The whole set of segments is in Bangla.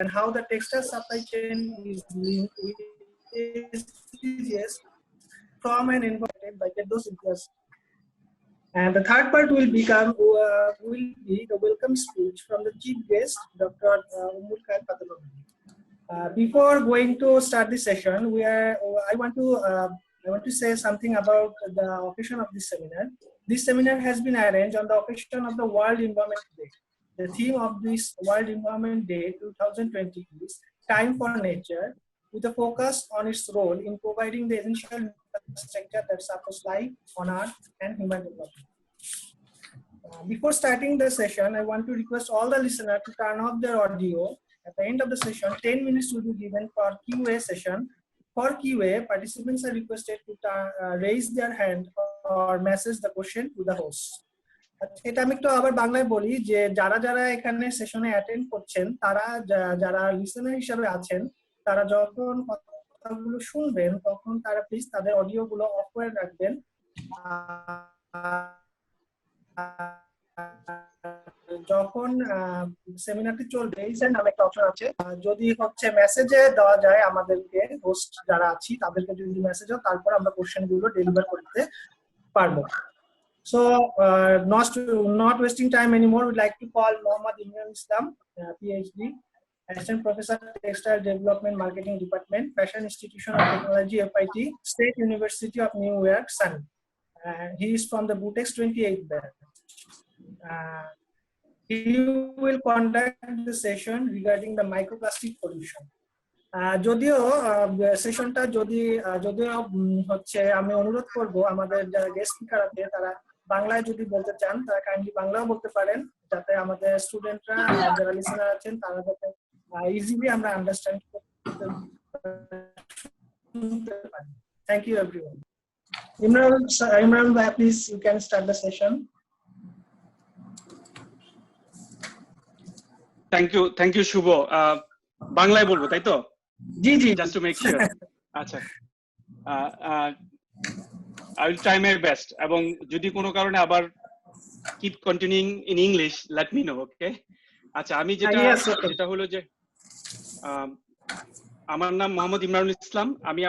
and how the textile supply chain is linked with SDGs from an environment by Kedos Imtiaz. And the third part will be the welcome speech from the chief guest, Dr. Umul Khair Patalogi. Before going to start this session, I want to say something about the occasion of this seminar. This seminar has been arranged on the occasion of the World Environment Day. The theme of this World Environment Day 2020 is Time for Nature, with a focus on its role in providing the essential infrastructure that supports life on Earth and human development. Before starting the session, I want to request all the listeners to turn off their audio. At the end of the session, 10 minutes will be given for QA session. For QA, participants are requested to raise their hand or message the question to the host. এটা আমি একটু আবার বাংলায় বলি যে যারা যারা এখানে সেশনে অ্যাটেন্ড করছেন তারা যারা লিসেনার হিসেবে আছেন তারা যখন কথাগুলো শুনবেন তখন তারা প্লিজ তাদের অডিওগুলো অফ করে রাখবেন যখন সেমিনারটি চলবে এই নামে একটা অপশন আছে যদি হচ্ছে মেসেজে দেওয়া যায় আমাদেরকে হোস্ট যারা আছি তাদেরকে যদি মেসেজ হয় তারপর আমরা কোশ্চেনগুলো ডেলিভার করতে পারবো So, not wasting time anymore, we'd like to call Mohammad Imran Islam, PhD, Assistant Professor, Textile Development Marketing Department, Fashion Institution of Technology, FIT, State University of New York, Sun. He is from the Butex 28th batch. He will conduct the session regarding the microplastic pollution. যদিও সেশনটা যদিও হচ্ছে আমি অনুরোধ করব আমাদের যারা গেস্ট স্পিকার আছে তারা বাংলায় যদি বলতে চান তারা কাইন্ডলি বাংলাও বলতে পারেন যাতে আমাদের স্টুডেন্টরা যারা লিসেনার আছেন তারা যাতে ইজিলি আমরা আন্ডারস্ট্যান্ড করতে পারি থ্যাংক ইউ এভরিওয়ান ইমরান ভাই please you can start the session thank you Shuvo বাংলায় বলবো তাই তো জি জি জাস্ট টু মেক শিওর আচ্ছা I will try my best এবং যদি কোনো কারণে আবার keep continuing in English let me know okay আচ্ছা আমি যেটা হলো যে আমার নাম মোহাম্মদ ইমরানুল ইসলাম আমি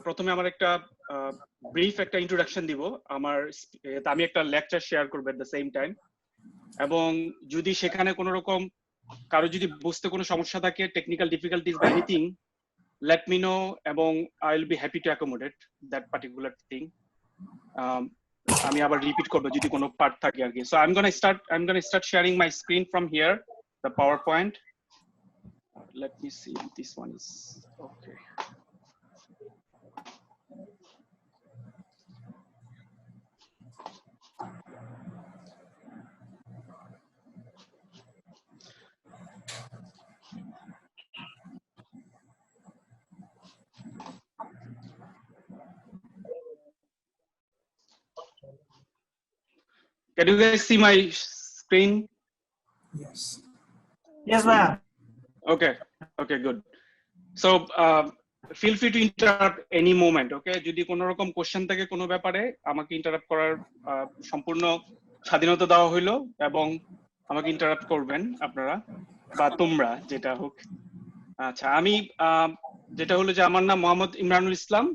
প্রথমে আমার একটা ব্রিফ একটা ইন্ট্রোডাকশন দিব আমি একটা লেকচার শেয়ার করব এট দ্য সেম টাইম এবং যদি সেখানে কোনো রকম কারো যদি বুঝতে কোনো সমস্যা থাকে টেকনিক্যাল ডিফিকাল্টিজ বা এনিথিং let me know এবং I'll be happy to accommodate that particular thing আমি আবার রিপিট করব যদি কোনো পার্ট থাকে আর কি so I'm going to start sharing my screen from here the PowerPoint let me see if this one is okay Can you guys see my screen? Yes, ma'am. Okay, good. So, feel free to interrupt any moment, okay? যদি কোনো রকম কোশ্চেন থাকে কোনো ব্যাপারে আমাকে ইন্টারাপ্ট করার সম্পূর্ণ স্বাধীনতা দেওয়া হলো এবং আমাকে ইন্টারাপ্ট করবেন আপনারা বা তোমরা যেটা হোক আচ্ছা আমি যেটা হলো যে আমার নাম মোহাম্মদ ইমরানুল ইসলাম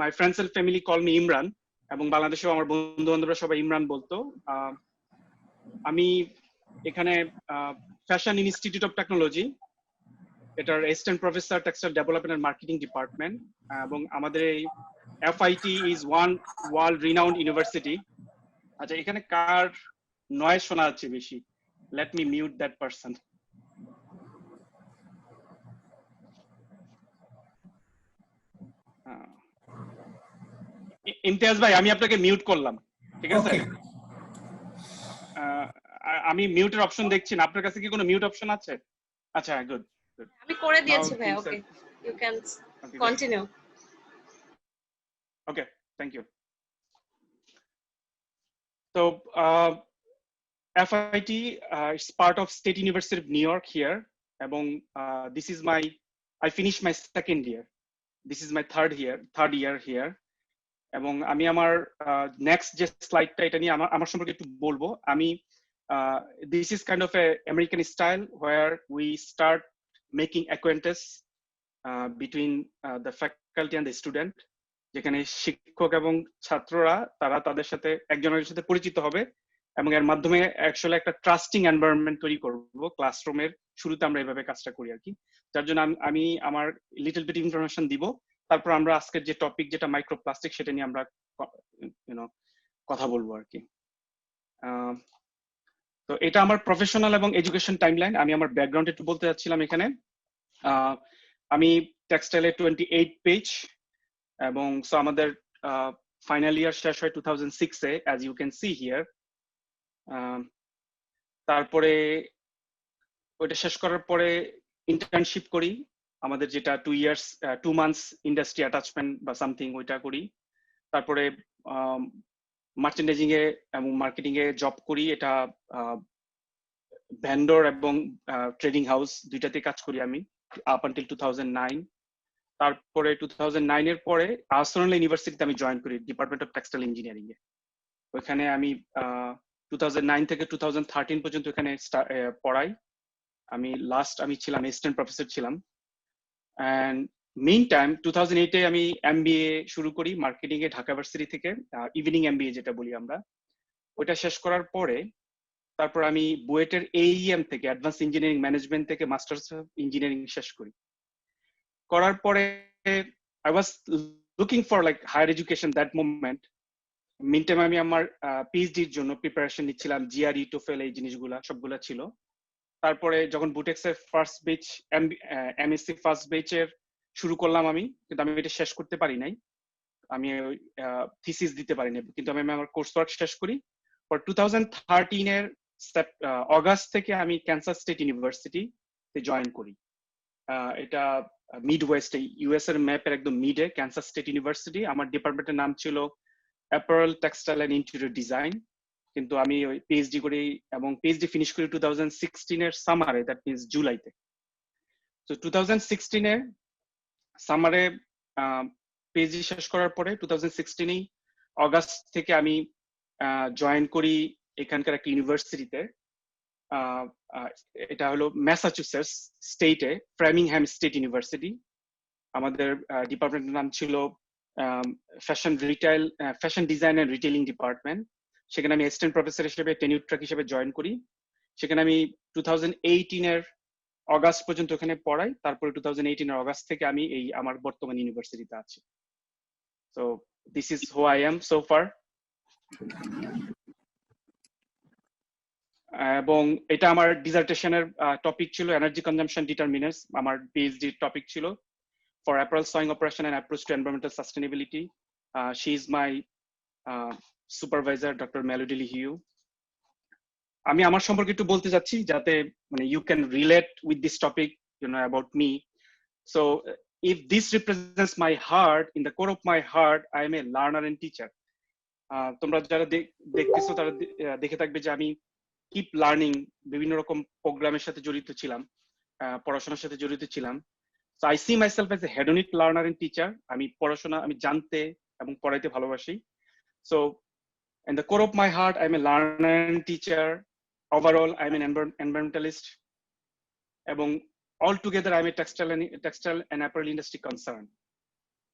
my friends and family call me Imran এবং বাংলাদেশেও আমার বন্ধু বান্ধবরা সবাই ইমরান বলতো আমি এখানে ফ্যাশন ইনস্টিটিউট অফ টেকনোলজি এটার assistant professor textile development and marketing department এবং আমাদের এই FIT is one world renowned university আচ্ছা এখানে কার নয়েজ শোনা যাচ্ছে বেশি let me mute that person Imtiaz ভাই আমি আপনাকে মিউট করলাম ঠিক আছে আমি মিউটের অপশন দেখছি না আপনার কাছে কি কোনো মিউট অপশন আছে আচ্ছা গুড আমি করে দিয়েছি ভাই okay you can continue okay thank you So FIT is part of State University of New York here এবং this is I finished my second year this is my third year here এবং আমি আমার নেক্সট যে স্লাইডটা এটা নিয়ে আমার সম্পর্কে একটু বলবো আমি this is kind of a American style where we start making acquaintance between the faculty and the student, যেখানে শিক্ষক এবং ছাত্ররা তারা তাদের সাথে একজনের সাথে পরিচিত হবে এবং এর মাধ্যমে অ্যাকচুয়ালি একটা ট্রাস্টিং এনভায়রনমেন্ট তৈরি করব। ক্লাসরুমের শুরুতে আমরা এইভাবে কাজটা করি আর কি। যার জন্য আমি আমার লিটল বিট ইনফরমেশন দিব, তারপর আমরা আজকের যে টপিক যেটা মাইক্রোপ্লাস্টিক সেটা নিয়ে আমরা কথা বলবো আর কি। তো এটা আমার প্রফেশনাল এবং এডুকেশন টাইমলাইন। আমি আমার ব্যাকগ্রাউন্ড একটু বলতে যাচ্ছিলাম এখানে। আমি টেক্সটাইলে 28 পেজ এবং সো আমাদের ফাইনাল ইয়ার শেষ হয় 2006 এ, as you can see here. তারপরে ওইটা শেষ করার পরে ইন্টার্নশিপ করি, আমাদের যেটা 2 months ইন্ডাস্ট্রি অ্যাটাচমেন্ট বা সামথিং ওইটা করি। তারপরে মার্চেন্ডাইজিং এ এবং মার্কেটিং এ জব করি, এটা ভেন্ডর এবং ট্রেডিং হাউস দুইটাতে কাজ করি আমি আপ আনটিল 2009। তারপরে 2009 এর পরে আর্সেনাল ইউনিভার্সিটিতে আমি জয়েন করি ডিপার্টমেন্ট অফ টেক্সটাইল ইঞ্জিনিয়ারিং এ। ওইখানে আমি 2009 থেকে 2013 পর্যন্ত এখানে পড়াই। আমি ছিলাম অ্যাসিস্ট্যান্ট প্রফেসর ছিলাম। এন্ড মেইন টাইম 2008 এ আমি এমবিএ শুরু করি মার্কেটিং এ ঢাকা ইউনিভার্সিটি থেকে, ইভিনিং এমবিএ যেটা বলি আমরা। ওইটা শেষ করার পরে তারপর আমি বুয়েটের এইএম থেকে অ্যাডভান্স ইঞ্জিনিয়ারিং ম্যানেজমেন্ট থেকে মাস্টার্স অফ ইঞ্জিনিয়ারিং শেষ করি। করার পরে I was looking for like higher education that moment. Mean time আমি আমার পিএইচডির জন্য প্রিপারেশন নিচ্ছিলাম, জিআরই টোফেল এই জিনিসগুলা সবগুলা ছিল। তারপরে যখন বুটেক্সের ফার্স্ট বেচ এমএসসি ফার্স্ট বেচের শুরু করলাম আমি, কিন্তু আমি এটা শেষ করতে পারি নাই, আমি থিসিস দিতে পারি নাই, কিন্তু আমি আমার কোর্স ওয়ার্ক শেষ করি। পর 2013 এর অগাস্ট থেকে আমি ক্যান্সাস স্টেট ইউনিভার্সিটিতে জয়েন করি। এটা মিড ওয়েস্টে, ইউএস এর ম্যাপের একদম মিডে ক্যান্সাস স্টেট ইউনিভার্সিটি। আমার ডিপার্টমেন্টের নাম ছিল apparel textile and interior design, কিন্তু আমি ওই পিএইচডি করি এবং পিএইচডি ফিনিশ করি 2016 এর সামারে, দ্যাট মিনস জুলাইতে। তো 2016 এর সামারে পিএইচডি শেষ করার পরে 2016 অগাস্ট থেকে আমি জয়েন করি এখানকার একটা ইউনিভার্সিটিতে। এটা হলো ম্যাসাচুসেটস স্টেটে ফ্রেমিংহ্যাম স্টেট ইউনিভার্সিটি। আমাদের ডিপার্টমেন্টের নাম ছিল fashion design and retailing department. সেখানে আমি অ্যাসিস্ট্যান্ট প্রফেসর হিসেবে টেনিউর ট্র্যাক হিসেবে জয়েন করি। সেখানে আমি 2018 এর অগাস্ট পর্যন্ত ওখানে পড়াই। তারপরে 2018 এর অগাস্ট থেকে আমি এই আমার বর্তমান ইউনিভার্সিটিতে আছি। So this is who I am so far. এবং এটা আমার ডিসার্টেশনের টপিক ছিল এনার্জি কনজাম্পশন ডিটারমিনার্স। আমার পিএইচডি টপিক ছিল for apparel sewing operation and approach to environmental sustainability. She is my supervisor doctor Melody LeHew. আমি আমার সম্পর্কে একটু বলতে যাচ্ছি যাতে মানে you can relate with this topic, you know, about me. So if this represents my heart, in the core of my heart I am a learner and teacher. তোমরা যারা দেখতেছো তারা দেখে থাকবে যে আমি কিপ লার্নিং, বিভিন্ন রকম প্রোগ্রামের সাথে জড়িত ছিলাম, পড়াশোনার সাথে জড়িত ছিলাম। So I see myself as a hedonic learner and teacher. আমি পড়াশোনা, আমি জানতে এবং পড়াইতে ভালোবাসি। So in the core of my heart I am a learner and teacher. Overall I am an environmentalist, এবং all together I am a textile and apparel industry concern.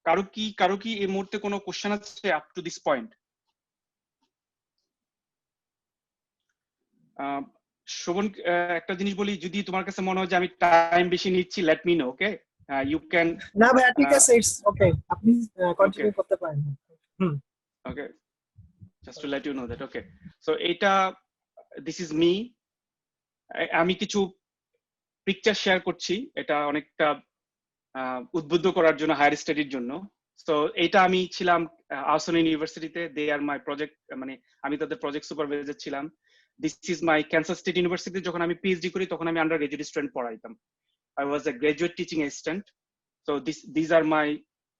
কারো কি এই মুহূর্তে কোনো কোশ্চেন আছে up to this point? Shovon, একটা জিনিস বলি, যদি তোমার কাছে মনে হয় যে আমি টাইম বেশি নিচ্ছি, let me know, okay? You can. না ভাই, ঠিক আছে, ইটস ওকে, আপনি কন্টিনিউ করতে পারেন। Okay, just to let you know that. Okay, so এটা দিস ইজ মি। আমি কিছু পিকচার শেয়ার করছি, এটা অনেকটা উদ্বুদ্ধ করার জন্য, হায়ার স্টাডির জন্য। সো এটা আমি ছিলাম আর্সেনাল ইউনিভার্সিটিতে, দে আর মাই প্রজেক্ট, মানে আমি তাদের প্রজেক্ট সুপারভাইজার ছিলাম। This is my Kansas state university. যখন আমি পিএইচডি করি তখন আমি আন্ডার গ্রাজুয়েট স্টুডেন্ট পড়াইতাম। I was a graduate teaching assistant. So this are my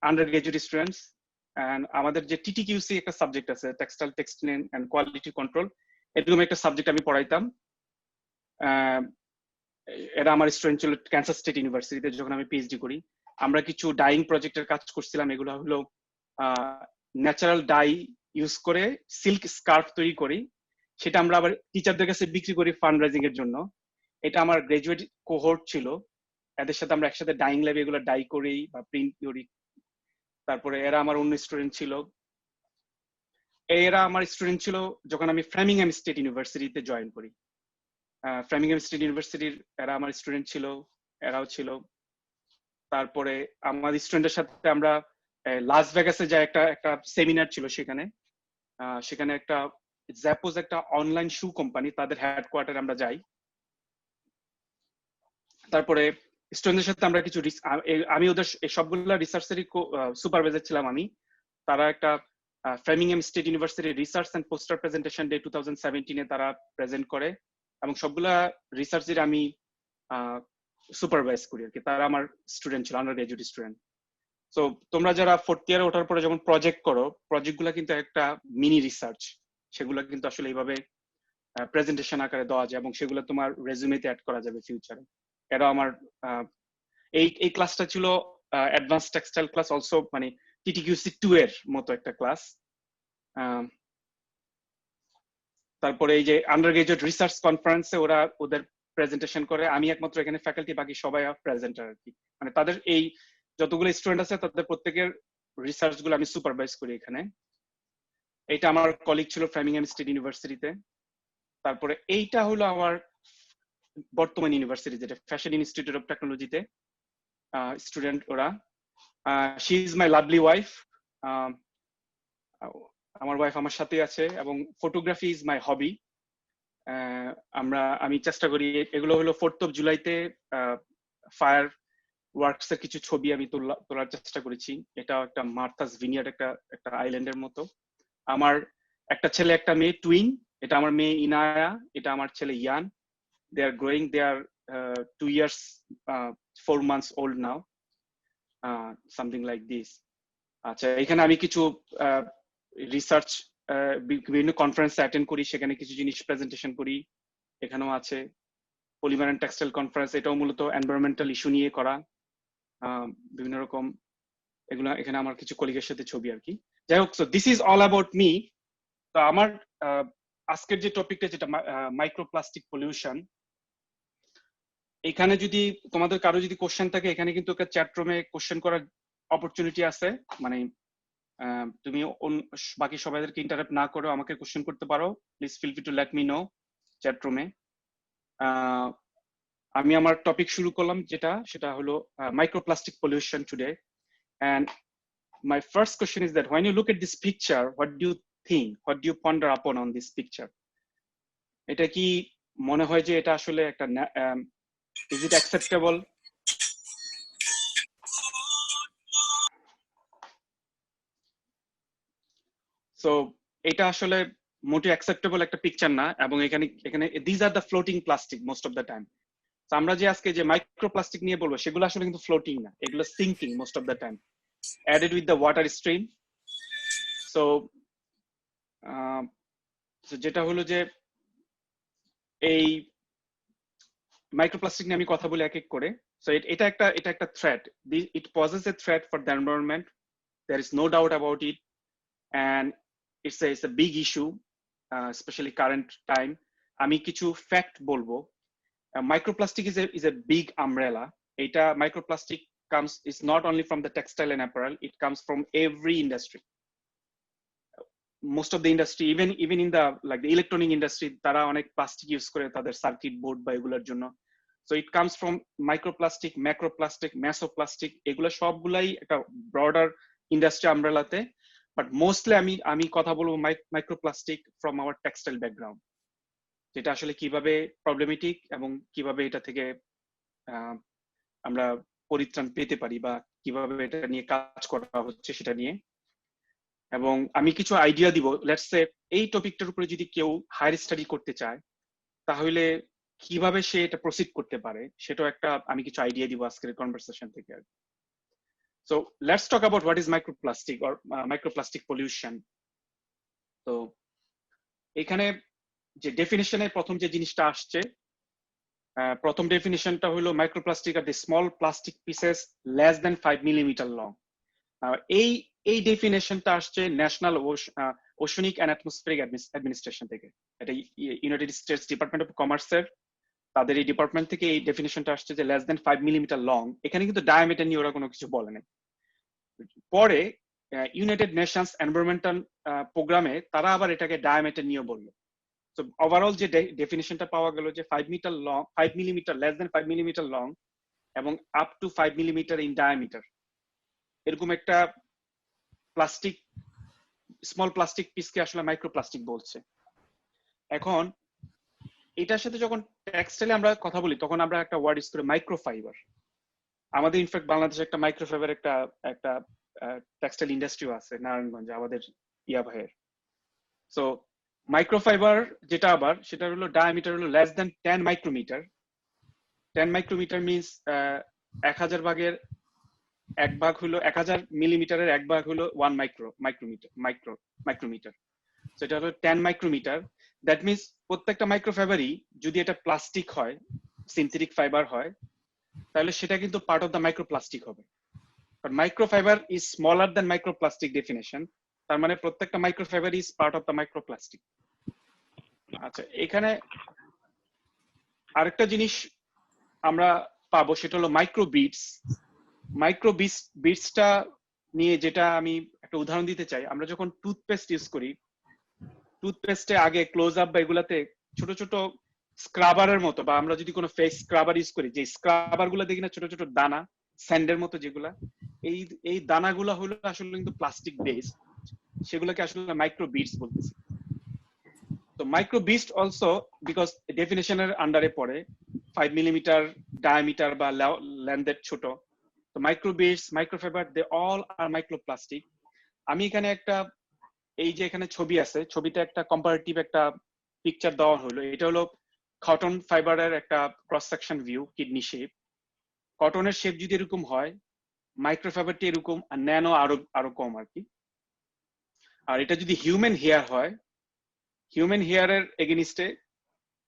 undergraduate students. And আমাদের যে টিটিকিউসি একটা সাবজেক্ট আছে, textile textile and quality control, এরকম একটা সাবজেক্ট আমি পড়াইতাম। এরা আমার স্টুডেন্ট ছিল ক্যান্সাস স্টেট ইউনিভার্সিটিতে যখন আমি পিএইচডি করি। আমরা কিছু ডাইং প্রজেক্টের কাজ করছিলাম। এগুলো হলো ন্যাচারাল ডাই ইউজ করে সিল্ক স্কার্ফ তৈরি করি সেটা আমরা আবার টিচারদের কাছে বিক্রি করি ফান্ড রাইজিং এর জন্য। এটা আমার গ্রাজুয়েট কোহোর্ট ছিল, এদের সাথে আমরা একসাথে ডাইং ল্যাবে এগুলো ডাই করি বা প্রিন্ট করি। তারপরে এরা আমার অন্য স্টুডেন্ট ছিল, এরা আমার স্টুডেন্ট ছিল যখন আমি ফ্রামিংহাম স্টেট ইউনিভার্সিটিতে জয়েন করি। ফ্রামিংহাম স্টেট ইউনিভার্সিটির এরা আমার স্টুডেন্ট ছিল, এরাও ছিল। তারপরে আমাদের স্টুডেন্টের সাথে আমরা লাস ভেগাসে যাই, একটা সেমিনার ছিল সেখানে। সেখানে একটা জ্যাপোজ একটা অনলাইন শু কোম্পানি, তাদের হেডকোয়ার্টারে আমরা যাই। তারপরে স্টুডেন্টদের সাথে আমরা কিছু আমি ওদের সবগুলা রিসার্চেরই সুপারভাইজার ছিলাম আমি। তারা একটা Framingham state university research and poster presentation day 2017 এ তারা প্রেজেন্ট করে, এবং সবগুলা রিসার্চের আমি সুপারভাইজ করি আর কি। তারা আমার স্টুডেন্ট ছিল, আন্ডার গ্রাজুয়েট স্টুডেন্ট। তো তোমরা যারা 4th ইয়ারে ওঠার পরে যখন প্রজেক্ট করো, প্রজেক্টগুলো কিন্তু একটা মিনি রিসার্চ, সেগুলো কিন্তু আসলে এইভাবে প্রেজেন্টেশন আকারে দেওয়া যায় এবং সেগুলো তোমার রেজুমেতে অ্যাড করা যাবে ফিউচারে। এরা আমার এই ক্লাসটা ছিল অ্যাডভান্স টেক্সটাইল ক্লাস, অলসো মানে TTQC 2 এর মতো একটা ক্লাস। তারপরে এই যে আন্ডার গ্রাজুয়েট রিসার্চ কনফারেন্সে ওরা ওদের প্রেজেন্টেশন করে, আমি একমাত্র এখানে ফ্যাকাল্টি, বাকি সবাই প্রেজেন্টার আর কি। মানে তাদের এই যতগুলো স্টুডেন্ট আছে তাদের প্রত্যেকের রিসার্চ গুলো আমি সুপারভাইজ করি এখানে। এইটা আমার কলিগ ছিল ফ্রামিংহাম স্টেট ইউনিভার্সিটিতে। তারপরে এইটা হলো আমার বর্তমান ইউনিভার্সিটি, যেটা ফ্যাশন ইনস্টিটিউট অফ টেকনোলজিতে স্টুডেন্ট ওরা। She is my lovely wife. আমার ওয়াইফ আমার সাথে আছে, এবং ফটোগ্রাফি ইজ মাই হবি। আমি চেষ্টা করি, এগুলো হলো 4th of জুলাইতে ফায়ার ওয়ার্কস এর কিছু ছবি আমি তোলার চেষ্টা করেছি। এটা একটা মার্থাস ভিনিয়ার্ড, একটা আইল্যান্ডের মতো। আমার একটা ছেলে একটা মেয়ে, টুইন। এটা আমার মেয়ে ইনায়া, এটা আমার ছেলে ইয়ান। দে আর growing, they R 2 years 4 months old now, something like this. আচ্ছা, এখানে আমি কিছু রিসার্চ বিভিন্ন কনফারেন্স অ্যাটেন্ড করি, সেখানে কিছু জিনিস প্রেজেন্টেশন করি। এখানেও আছে পলিমার এন্ড টেক্সটাইল কনফারেন্স, এটাও মূলত এনভায়রনমেন্টাল ইস্যু নিয়ে করা, বিভিন্ন রকম এগুলো। এখানে আমার কিছু কলিগের সাথে ছবি আর কি। যাই হোক, so this is all about me. তো আমার আজকের যে টপিকটা, যেটা মাইক্রোপ্লাস্টিক পলিউশন, এখানে যদি তোমাদের কারো যদি কোশ্চেন থাকে, এখানে কিন্তু একটা চ্যাট রুমে কোশ্চেন করার অপরচুনিটি আছে। মানে তুমি বাকি সবাইদেরকে ইন্টারাপ্ট না করে আমাকে কোশ্চেন করতে পারো। Please feel free to let me know chat রুমে। আমি আমার টপিক শুরু করলাম, সেটা হলো microplastic pollution today. And my first question is that when you look at this picture, what do you think? What do you ponder upon on this picture? এটা কি মনে হয় যে এটা আসলে একটা is it acceptable? So এটা আসলে মোটে acceptable একটা পিকচার না, এবং এখানে these are the floating plastic most of the time. So আমরা যে আজকে যে মাইক্রোপ্লাস্টিক নিয়ে বলবো, সেগুলো আসলে কিন্তু ফ্লোটিং না, এগুলো sinking most of the time, added with the water stream. So যেটা হলো যে এই মাইক্রোপ্লাস্টিক নিয়ে আমি কথা বলি এক এক করে। সো এটা একটা threat, it poses a threat for the environment, there is no doubt about it, and it's a big issue, specially current time. আমি কিছু ফ্যাক্ট বলবো। Microplastic is a big umbrella. এটা microplastic comes is not only from the textile and apparel, it comes from every industry. Most of the industry, even in the like the electronic industry, তারা অনেক প্লাস্টিক ইউজ করে তাদের সার্কিট বোর্ড বা এগুলোর জন্য। So it comes from microplastic, macroplastic, mesoplastic, এগুলো সবগুলাই একটা ব্রডার ইন্ডাস্ট্রি আমব্রেলাতে। বাট মোস্টলি আমি কথা বলবো microplastic from our textile background, যেটা আসলে কিভাবে প্রবলেমেটিক এবং কিভাবে এটা থেকে আমরা পরিত্রাণ পেতে পারি, বা কিভাবে এটা নিয়ে কাজ করা হচ্ছে সেটা নিয়ে। এবং আমি কিছু আইডিয়া দিব। লেটস সে এই টপিকটার উপরে যদি কেউ হায়ার স্টাডি করতে চায়, তাহলে কিভাবে সে এটা প্রসিড করতে পারে, সেটাও আমি কিছু আইডিয়া দিব আজকের কনভারসেশন থেকে। So let's talk about what is microplastic or microplastic pollution. তো এখানে যে ডেফিনিশনে প্রথম যে জিনিসটা আসছে, প্রথম ডেফিনিশনটা হলো microplastic are the small plastic pieces less than 5 millimeter long. এই এই ডেফিনেশনটা আসছে ন্যাশনাল ওশনিক অ্যান্ড অ্যাটমসফেরিক অ্যাডমিনিস্ট্রেশন থেকে, এটা ইউনাইটেড স্টেটস ডিপার্টমেন্ট অফ কমার্সের তাদের এই ডিপার্টমেন্ট থেকে এই ডেফিনেশনটা আসছে যে লেস দেন 5 মিলিমিটার লং। এখানে কিন্তু ডায়ামিটার নিয়ে ওরা কোনো কিছু বলে নাই। পরে ইউনাইটেড নেশনস এনভায়রনমেন্টাল প্রোগ্রামে তারা আবার এটাকে ডায়ামিটার নিয়ে বললো। তো ওভারঅল যে ডেফিনেশনটা পাওয়া গেল যে 5 metre long, 5 millimetre, less than 5 millimetre long এবং up to 5 millimetre in diameter, এরকম একটা প্লাস্টিক, স্মল প্লাস্টিক পিসকে আসলে মাইক্রোপ্লাস্টিক বলছে। এখন এটার সাথে যখন টেক্সটাইলে আমরা কথা বলি তখন আমরা একটা ওয়ার্ড ইউজ করি মাইক্রোফাইবার। আমাদের ইনফ্যাক্ট বাংলাদেশে একটা মাইক্রোফাইবার একটা টেক্সটাইল ইন্ডাস্ট্রিও আছে নারায়ণগঞ্জে আমাদের ইয়া ভাইয়ের। সো মাইক্রোফাইবার যেটা আবার সেটা হলো ডায়ামিটার হলো less than 10 micrometre. 10 micrometre means 1000 ভাগের 1 ভাগ হলো 1000 মিলিমিটারের 1 ভাগ হলো 1 মাইক্রোমিটার। সেটা হলো 10 মাইক্রোমিটার। দ্যাট মিনস প্রত্যেকটা মাইক্রোফাইবারই যদি এটা প্লাস্টিক হয়, সিনথেটিক ফাইবার হয়, তাহলে সেটা কিন্তু পার্ট অফ দ্য মাইক্রোপ্লাস্টিক হবে। But microfibre is smaller than microplastic definition, তার মানে প্রত্যেকটা microfibre is part of the microplastic. আচ্ছা, এখানে আরেকটা জিনিস আমরা পাবো সেটা হলো মাইক্রোবিটস। মাইক্রোবিটসটা নিয়ে যেটা আমি একটা উদাহরণ দিতে চাই, আমরা যখন টুথপেস্ট ইউজ করি, টুথপেস্টে আগে ক্লোজ আপ বা এগুলাতে ছোট ছোট স্ক্রাবারের মতো, বা আমরা যদি কোনো ফেস স্ক্রাবার ইউজ করি, যে স্ক্রাবার গুলো দেখি না ছোট ছোট দানা স্যান্ডের মতো যেগুলা, এই দানাগুলো হলো আসলে কিন্তু প্লাস্টিক বেস, সেগুলোকে আসলে মাইক্রোবিটস বলতেছি। তো মাইক্রোবিটস অলসো বিকজ ডেফিনেশনের আন্ডারে পড়ে 5 মিলিমিটার ডায়ামিটার বা লেন্থের ছোট। তো microbeads, microfibre, they all are microplastic. আমি এখানে একটা, এই যে এখানে ছবি আছে, ছবিতে একটা কম্পারেটিভ একটা পিকচার দেওয়া হলো। এটা হলো কটন ফাইবারের একটা cross section view, kidney shape. কটনের শেপ যদি এরকম হয়, মাইক্রোফাইবারটি এরকম, আর ন্যানো আরো কম আর কি। আর এটা যদি হিউম্যান হেয়ার হয়, হিউম্যান হেয়ারের এগেনিস্টে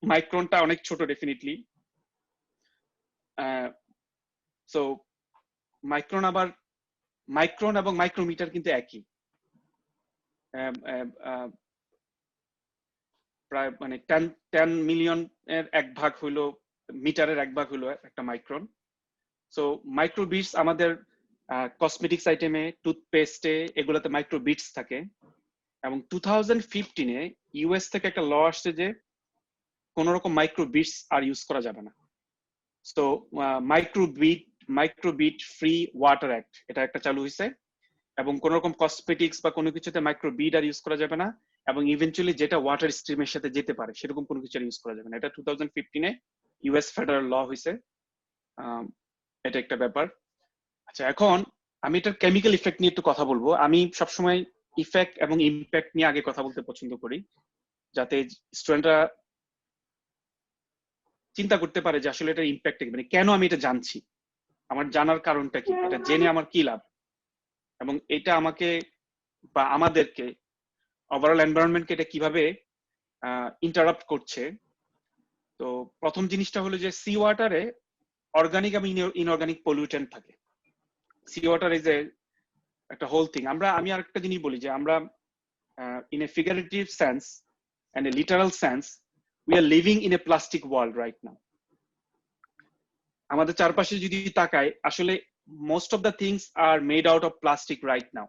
মাইক্রনটা অনেক ছোট ডেফিনেটলি। সো মাইক্রন আবার, মাইক্রন এবং মাইক্রোমিটার কিন্তু একই, প্রায় মানে 10 মিলিয়ন এর 1 ভাগ হইলো মিটারের 1 ভাগ হইলো একটা মাইক্রন। সো মাইক্রোবিটস আমাদের কসমেটিক্স আইটেমে, টুথপেস্টে, এগুলোতে মাইক্রোবিটস থাকে। এবং 2015-এ ইউএস থেকে একটা ল আসছে যে কোন রকম মাইক্রোবিটস আর ইউজ করা যাবে না। সো মাইক্রোবিট ফ্রি ওয়াটার অ্যাক্ট, এটা একটা চালু হয়েছে। এবং কোন রকম কসমেটিক্স বা কোনো কিছুতে মাইক্রোবিট আর ইউজ করা যাবে না, এবং ইভেন্চুয়ালি যেটা ওয়াটার স্ট্রিমের সাথে যেতে পারে সেরকম কোনো কিছু ইউজ করা যাবে না। এটা 2015-এ ইউএস ফেডারেল ল হয়েছে। এটা একটা ব্যাপার। আচ্ছা, এখন আমি এটার কেমিক্যাল ইফেক্ট নিয়ে একটু কথা বলবো। আমি সবসময় ইফেক্ট এবং ইম্প্যাক্ট নিয়ে আগে কথা বলতে পছন্দ করি, যাতে স্টুডেন্টরা চিন্তা করতে পারে যে আসলে এটার ইম্প্যাক্ট কি, মানে কেন আমি এটা জানছি, আমার জানার কারণটা কি, এটা জেনে আমার কি লাভ, এবং এটা আমাকে বা আমাদেরকে ওভারঅল এনভায়রনমেন্টকে এটা কিভাবে ইন্টারাপ্ট করছে। তো প্রথম জিনিসটা হলো যে সি ওয়াটারে অর্গানিক এবং ইনঅর্গানিক পলিউটেন্ট থাকে। সি ওয়াটার ইজ একটা হোল থিং। আমি আরেকটা জিনিস বলি যে আমরা in a figurative sense and a literal sense, we are living in a plastic world right now. আমাদের চারপাশে যদি তাকাই, আসলে most of the things are made out of plastic right now,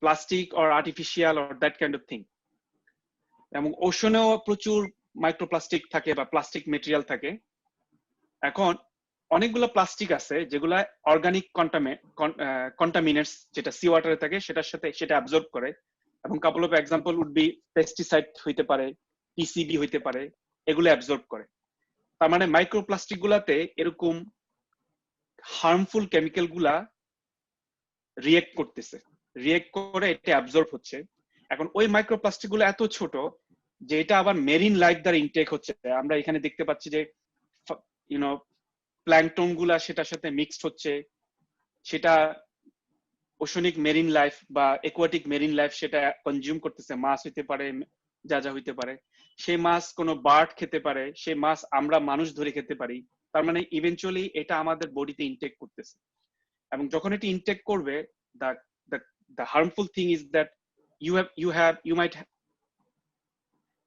plastic or artificial or that kind of thing. এবং ওশনেও প্রচুর মাইক্রোপ্লাস্টিক থাকে বা প্লাস্টিক মেটেরিয়াল থাকে। এখন অনেকগুলো প্লাস্টিক আছে যেগুলা অর্গানিক কন্টামিনেটস, যেটা সি ওয়াটারে থাকে সেটা অ্যাবজর্ব করে, এবং couple of example would be pesticide হইতে পারে, পিসিবি হইতে পারে, এগুলো অ্যাবজর্ব করে। তার মানে মাইক্রোপ্লাস্টিক গুলাতে এরকম হার্মফুল কেমিক্যাল গুলা রিয়েক্ট করতেছে, রিয়েক্ট করে এটা অ্যাবজর্ব হচ্ছে। এখন ওই মাইক্রোপ্লাস্টিক গুলো এত ছোট যে এটা আবার মেরিন লাইফ দ্বারা ইনটেক হচ্ছে। আমরা এখানে দেখতে পাচ্ছি যে প্ল্যাঙ্কটন গুলা সেটার সাথে মিক্সড হচ্ছে, সেটা ওশনিক মেরিন লাইফ বা একুয়াটিক মেরিন লাইফ সেটা কনজিউম করতেছে। মাছ হইতে পারে, যা যা হইতে পারে, সেই মাছ কোনো বার্ড খেতে পারে, সেই মাছ আমরা মানুষ ধরে খেতে পারি। তার মানে ইভেন্চুয়ালি এটা আমাদের বডিতে ইনটেক করতেছে, এবং যখন এটি ইনটেক করবে, the harmful thing is that you might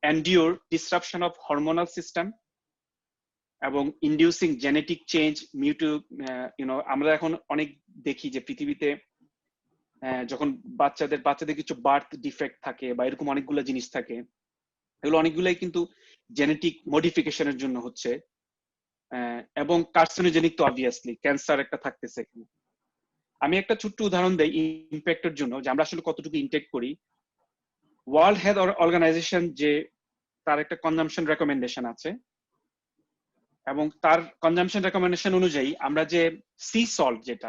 endure disruption of hormonal system এবং ইনডিউসিং জেনেটিক চেঞ্জ আমরা এখন অনেক দেখি যে পৃথিবীতে যখন বাচ্চাদের কিছু বার্থ ডিফেক্ট থাকে বা এরকম অনেকগুলো জিনিস থাকে, এগুলো অনেকগুলাই কিন্তু জেনেটিক মডিফিকেশনের জন্য হচ্ছে, এবং কার্সিনোজেনিক তো অবভিয়াসলি ক্যান্সার একটা থাকতেছে এখানে। আমি একটা ছোট্ট উদাহরণ দেই ইম্প্যাক্টের জন্য, যে আমরা আসলে কতটুকু ইনটেক করি। ওয়ার্ল্ড হেলথ অর্গানাইজেশন যে তার একটা কনজাম্পশন রেকমেন্ডেশন আছে, এবং তার কনজাম্পশন রেকমেন্ডেশন অনুযায়ী আমরা যে সি সল্ট, যেটা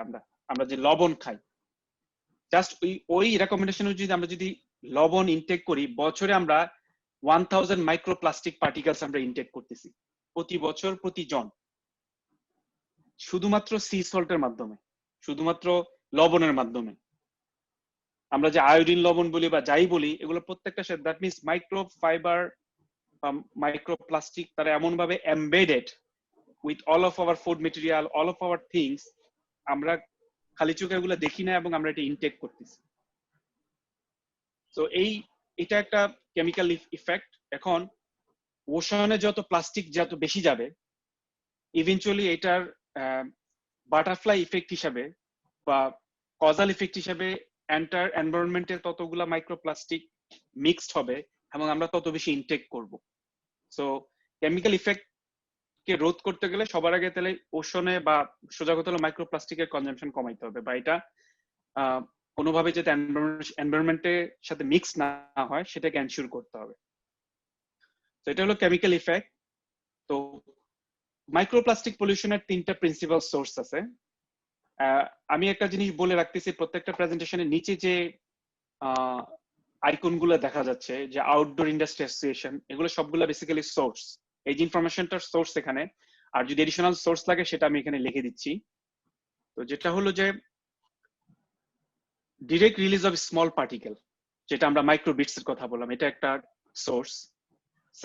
আমরা যে লবণ খাই, জাস্ট ওই রেকমেন্ডেশন অনুযায়ী আমরা যদি লবণ ইনটেক করি, বছরে আমরা 1000 মাইক্রোপ্লাস্টিক পার্টিকেলস আমরা ইনটেক করতেছি প্রতি বছর প্রতি জন, শুধুমাত্র সি সল্টের মাধ্যমে, শুধুমাত্র লবণের মাধ্যমে। আমরা যে আয়োডিন লবণ বলি বা যাই বলি, এগুলো প্রত্যেকটা দ্যাট মিনস মাইক্রোফাইবার বা মাইক্রোপ্লাস্টিক, তারা এমন ভাবে embedded with all of our food material, all of our things, আমরা খালি চোখে এগুলো দেখি না এবং আমরা এটা ইনটেক করতেছি। তো এটা একটা কেমিক্যাল ইফেক্ট। এখন ওশানে যত প্লাস্টিক যত বেশি যাবে, ইভেনচুয়ালি এটার বাটারফ্লাই ইফেক্ট হিসাবে বা কজাল ইফেক্ট হিসাবে এন্টার এনভায়রনমেন্টে ততগুলা মাইক্রোপ্লাস্টিক মিক্সড হবে এবং আমরা তত বেশি ইনটেক করব। সো কেমিক্যাল ইফেক্ট কে রোধ করতে গেলে সবার আগে তাহলে ওশনে বা সোজা কথা হলো মাইক্রোপ্লাস্টিকের কনজাম্পশন কমাইতে হবে, বা এটা কোনোভাবে যাতে এনভায়রনমেন্টের সাথে মিক্স না হয় সেটাকে এনশিওর করতে হবে। তো এটা হলো কেমিক্যাল ইফেক্ট। তো মাইক্রোপ্লাস্টিক পলিউশনের 3টা প্রিন্সিপাল সোর্স আছে। আমি একটা জিনিস বলে রাখতেছি, প্রত্যেকটা প্রেজেন্টেশনের নিচে যে আইকন গুলো দেখা যাচ্ছে, যে আউটডোর ইন্ডাস্ট্রি অ্যাসোসিয়েশন, এগুলো সবগুলো বেসিক্যালি সোর্স। এই যে ইনফরমেশনটার সোর্স এখানে, আর যদি এডিশনাল সোর্স লাগে সেটা আমি এখানে লিখে দিচ্ছি। তো যেটা হলো যে direct release of small particle, যেটা আমরা মাইক্রোবিটস এর কথা বললাম, এটা একটা সোর্স।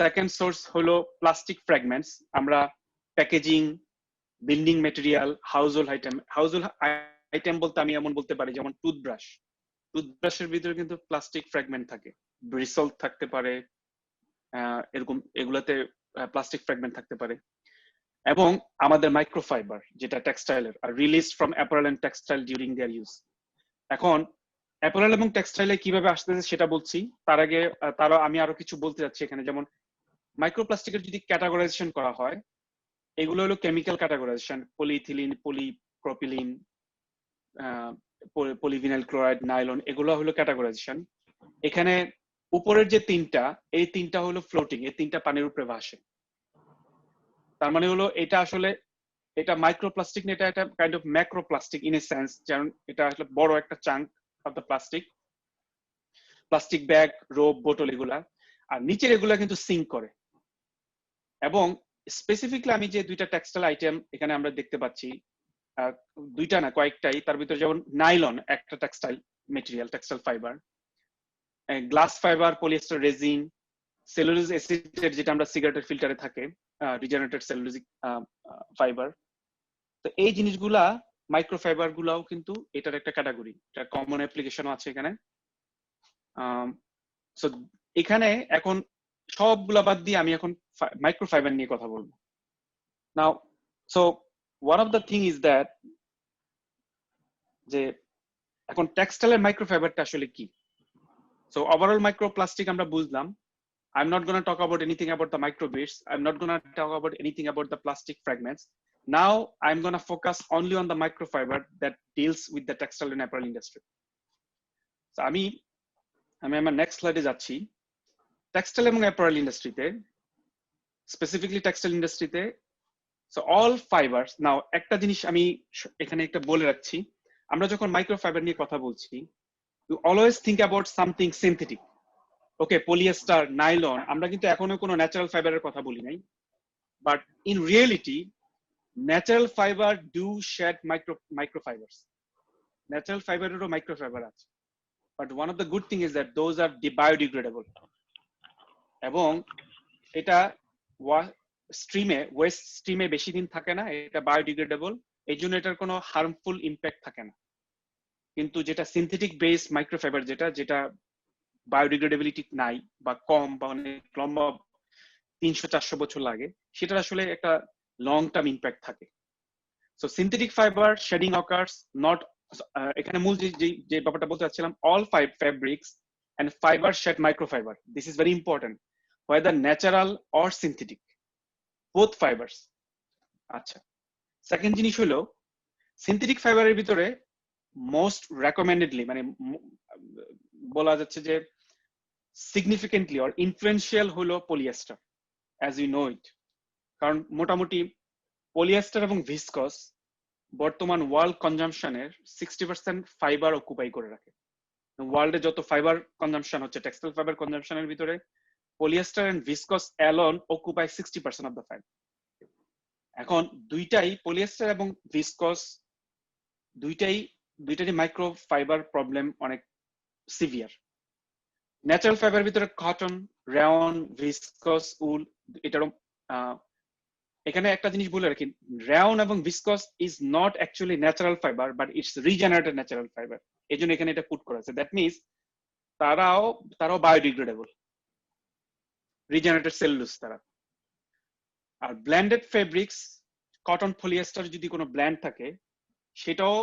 সেকেন্ড সোর্স হলো প্লাস্টিক ফ্র্যাগমেন্টস, আমরা packaging, building material, household item বলতে আমি এমন বলতে পারি যেমন টুথব্রাশের ভিতরে কিন্তু প্লাস্টিক ফ্র্যাগমেন্ট থাকে, ব্রিসল থাকতে পারে, এরকম এগুলাতে প্লাস্টিক ফ্র্যাগমেন্ট থাকতে পারে। এবং আমাদের মাইক্রোফাইবার, যেটা টেক্সটাইলের, আর release from apparel and textile during their use. এখন অ্যাপারেল এবং টেক্সটাইলে কিভাবে আসতেছে সেটা বলছি, তার আগে আমি আরো কিছু বলতে যাচ্ছি এখানে। যেমন মাইক্রোপ্লাস্টিকের যদি ক্যাটাগরাইজেশন করা হয়, এগুলো হলো chemical categorisation, polyethylene, polypropylene, polyvinyl chloride, nylon, এগুলো হলো ক্যাটাগরাইজেশন। এখানে উপরের যে 3টা, এই 3টা হলো ফ্লোটিং, এই 3টা পানির উপরে ভাসে। তার মানে হলো এটা আসলে এটা মাইক্রোপ্লাস্টিক না, এটা একটা kind of macroplastic in a sense, যেমন এটা আসলে বড় একটা chunk of the plastic bag, rope, বোতল, এগুলা। আর নিচের এগুলা কিন্তু সিঙ্ক করে। এবং স্পেসিফিকলি আমি যে 2টা টেক্সটাইল আইটেম এখানে আমরা দেখতে পাচ্ছি, 2টা না কয়েকটাই, তার ভিতরে যেমন নাইলন একটা textile material, textile fibre, glass fibre, polyester resin, cellulose acid যেটা আমরা সিগারেটের ফিল্টারে থাকে, রিজেনারেটেড সেলুলোজিক ফাইবার। তো এই জিনিসগুলা, মাইক্রোফাইবার গুলাও কিন্তু এটার একটা ক্যাটাগরি, এটা কমন অ্যাপ্লিকেশনও আছে এখানে। সো এখানে এখন সবগুলা বাদ দিয়ে আমি এখন মাইক্রোফাইবার নিয়ে কথা বলবো। Now so one of the thing is that, যে এখন টেক্সটাইলের মাইক্রোফাইবারটা আসলে কি। সো ওভারঅল মাইক্রোপ্লাস্টিক আমরা বুঝলাম। I'm not going to talk about anything about the microbeads. I'm not going to talk about anything about the plastic fragments. Now I'm going to focus only on the microfiber that deals with the textile and apparel industry. So আমি আমার নেক্সট স্লাইডে যাচ্ছি। টেক্সটাইল এবং অ্যাপারেল ইন্ডাস্ট্রিতে, স্পেসিফিকলি টেক্সটাইল ইন্ডাস্ট্রিতে, সো অল ফাইবারস। নাও একটা জিনিস আমি এখানে একটা বলে রাখছি, আমরা যখন মাইক্রোফাইবার নিয়ে কথা বলছি, you always think about something synthetic. Okay, polyester, nylon, আমরা কিন্তু এখনো কোনো ন্যাচারাল ফাইবারের কথা বলি নাই। But in reality natural fibre do shed microfibres. Natural ফাইবারেরও মাইক্রোফাইবার আছে, but one of the good thing is that those are biodegradable, এবং এটা ওয়েস্ট স্ট্রিমে বেশি দিন থাকে না, এটা বায়োডিগ্রেডেবল, এই জন্য এটার কোনো হার্মফুল ইম্প্যাক্ট থাকে না। কিন্তু যেটা সিনথেটিক বেস মাইক্রোফাইবার যেটা বায়োডিগ্রেডেবিলিটি নাই বা কম বা অনেক লম্বা 300-400 বছর লাগে, সেটা আসলে একটা লং টার্ম ইম্প্যাক্ট থাকে। So synthetic fibre shedding occurs not, এখানে মূল যে ব্যাপারটা বলতে চাচ্ছিলাম, all fabrics and fiber shed microfiber. This is very important, whether natural or synthetic, both fibers. আচ্ছা, সেকেন্ড জিনিস হলো সিনথেটিক ফাইবারের ভিতরে মোস্ট রেকমেন্ডেডলি, মানে বলা যাচ্ছে যে সিগনিফিকেন্টলি অর ইনফ্লুয়েন্সিয়াল হলো পলিয়েস্টার, অ্যাজ ইউ নো ইট। কারণ মোটামুটি পলিয়েস্টার এবং ভিসকস বর্তমান ওয়ার্ল্ড কনজাম্পশনের 60% ফাইবার অকুপাই করে রাখে। ওয়ার্ল্ডে যত ফাইবার কনজাম্পশন হচ্ছে, টেক্সটাইল ফাইবার কনজাম্পশনের ভিতরে polyester and viscose alone occupy 60% of the fibre. এখন দুইটাই, পলিয়েস্টার এবং ভিসকস দুইটারই মাইক্রো ফাইবার প্রবলেম অনেক সিভিয়ার। ন্যাচারাল ফাইবার ভিতরে কটন, রেয়ন, ভিসকস, উল, এটারও এখানে একটা জিনিস বলে রাখি, রেয়ন এবং viscose is not actually natural fibre, but it's regenerated natural fibre. এই জন্য এখানে এটা পুট করা আছে। দ্যাট মিনস তারাও বায়োডিগ্রেডেবল, রিজেনারেটেড সেলুলোজ তারা। আর ব্ল্যান্ডেড ফেব্রিক্স, কটন, পলিয়েস্টার যদি কোনো ব্ল্যান্ড থাকে সেটাও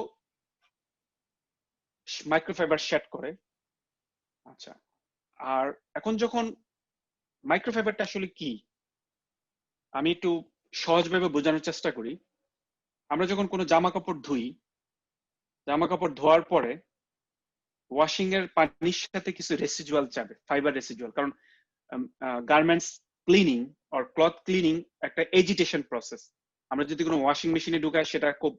মাইক্রোফাইবার শেড করে। আচ্ছা, আর এখন যখন মাইক্রোফাইবারটা আসলে কি, আমি একটু সহজভাবে বোঝানোর চেষ্টা করি। আমরা যখন কোনো জামা কাপড় ধুই, জামা কাপড় ধোয়ার পরে ওয়াশিং এর পানির সাথে কিছু রেসিডুয়াল যাবে, ফাইবার রেসিডুয়াল। কারণ garments cleaning or cloth cleaning একটা এজিটেশন প্রসেস। আমরা যদি কোনো ওয়াশিং মেশিনে ঢুকাই, সেটা খুব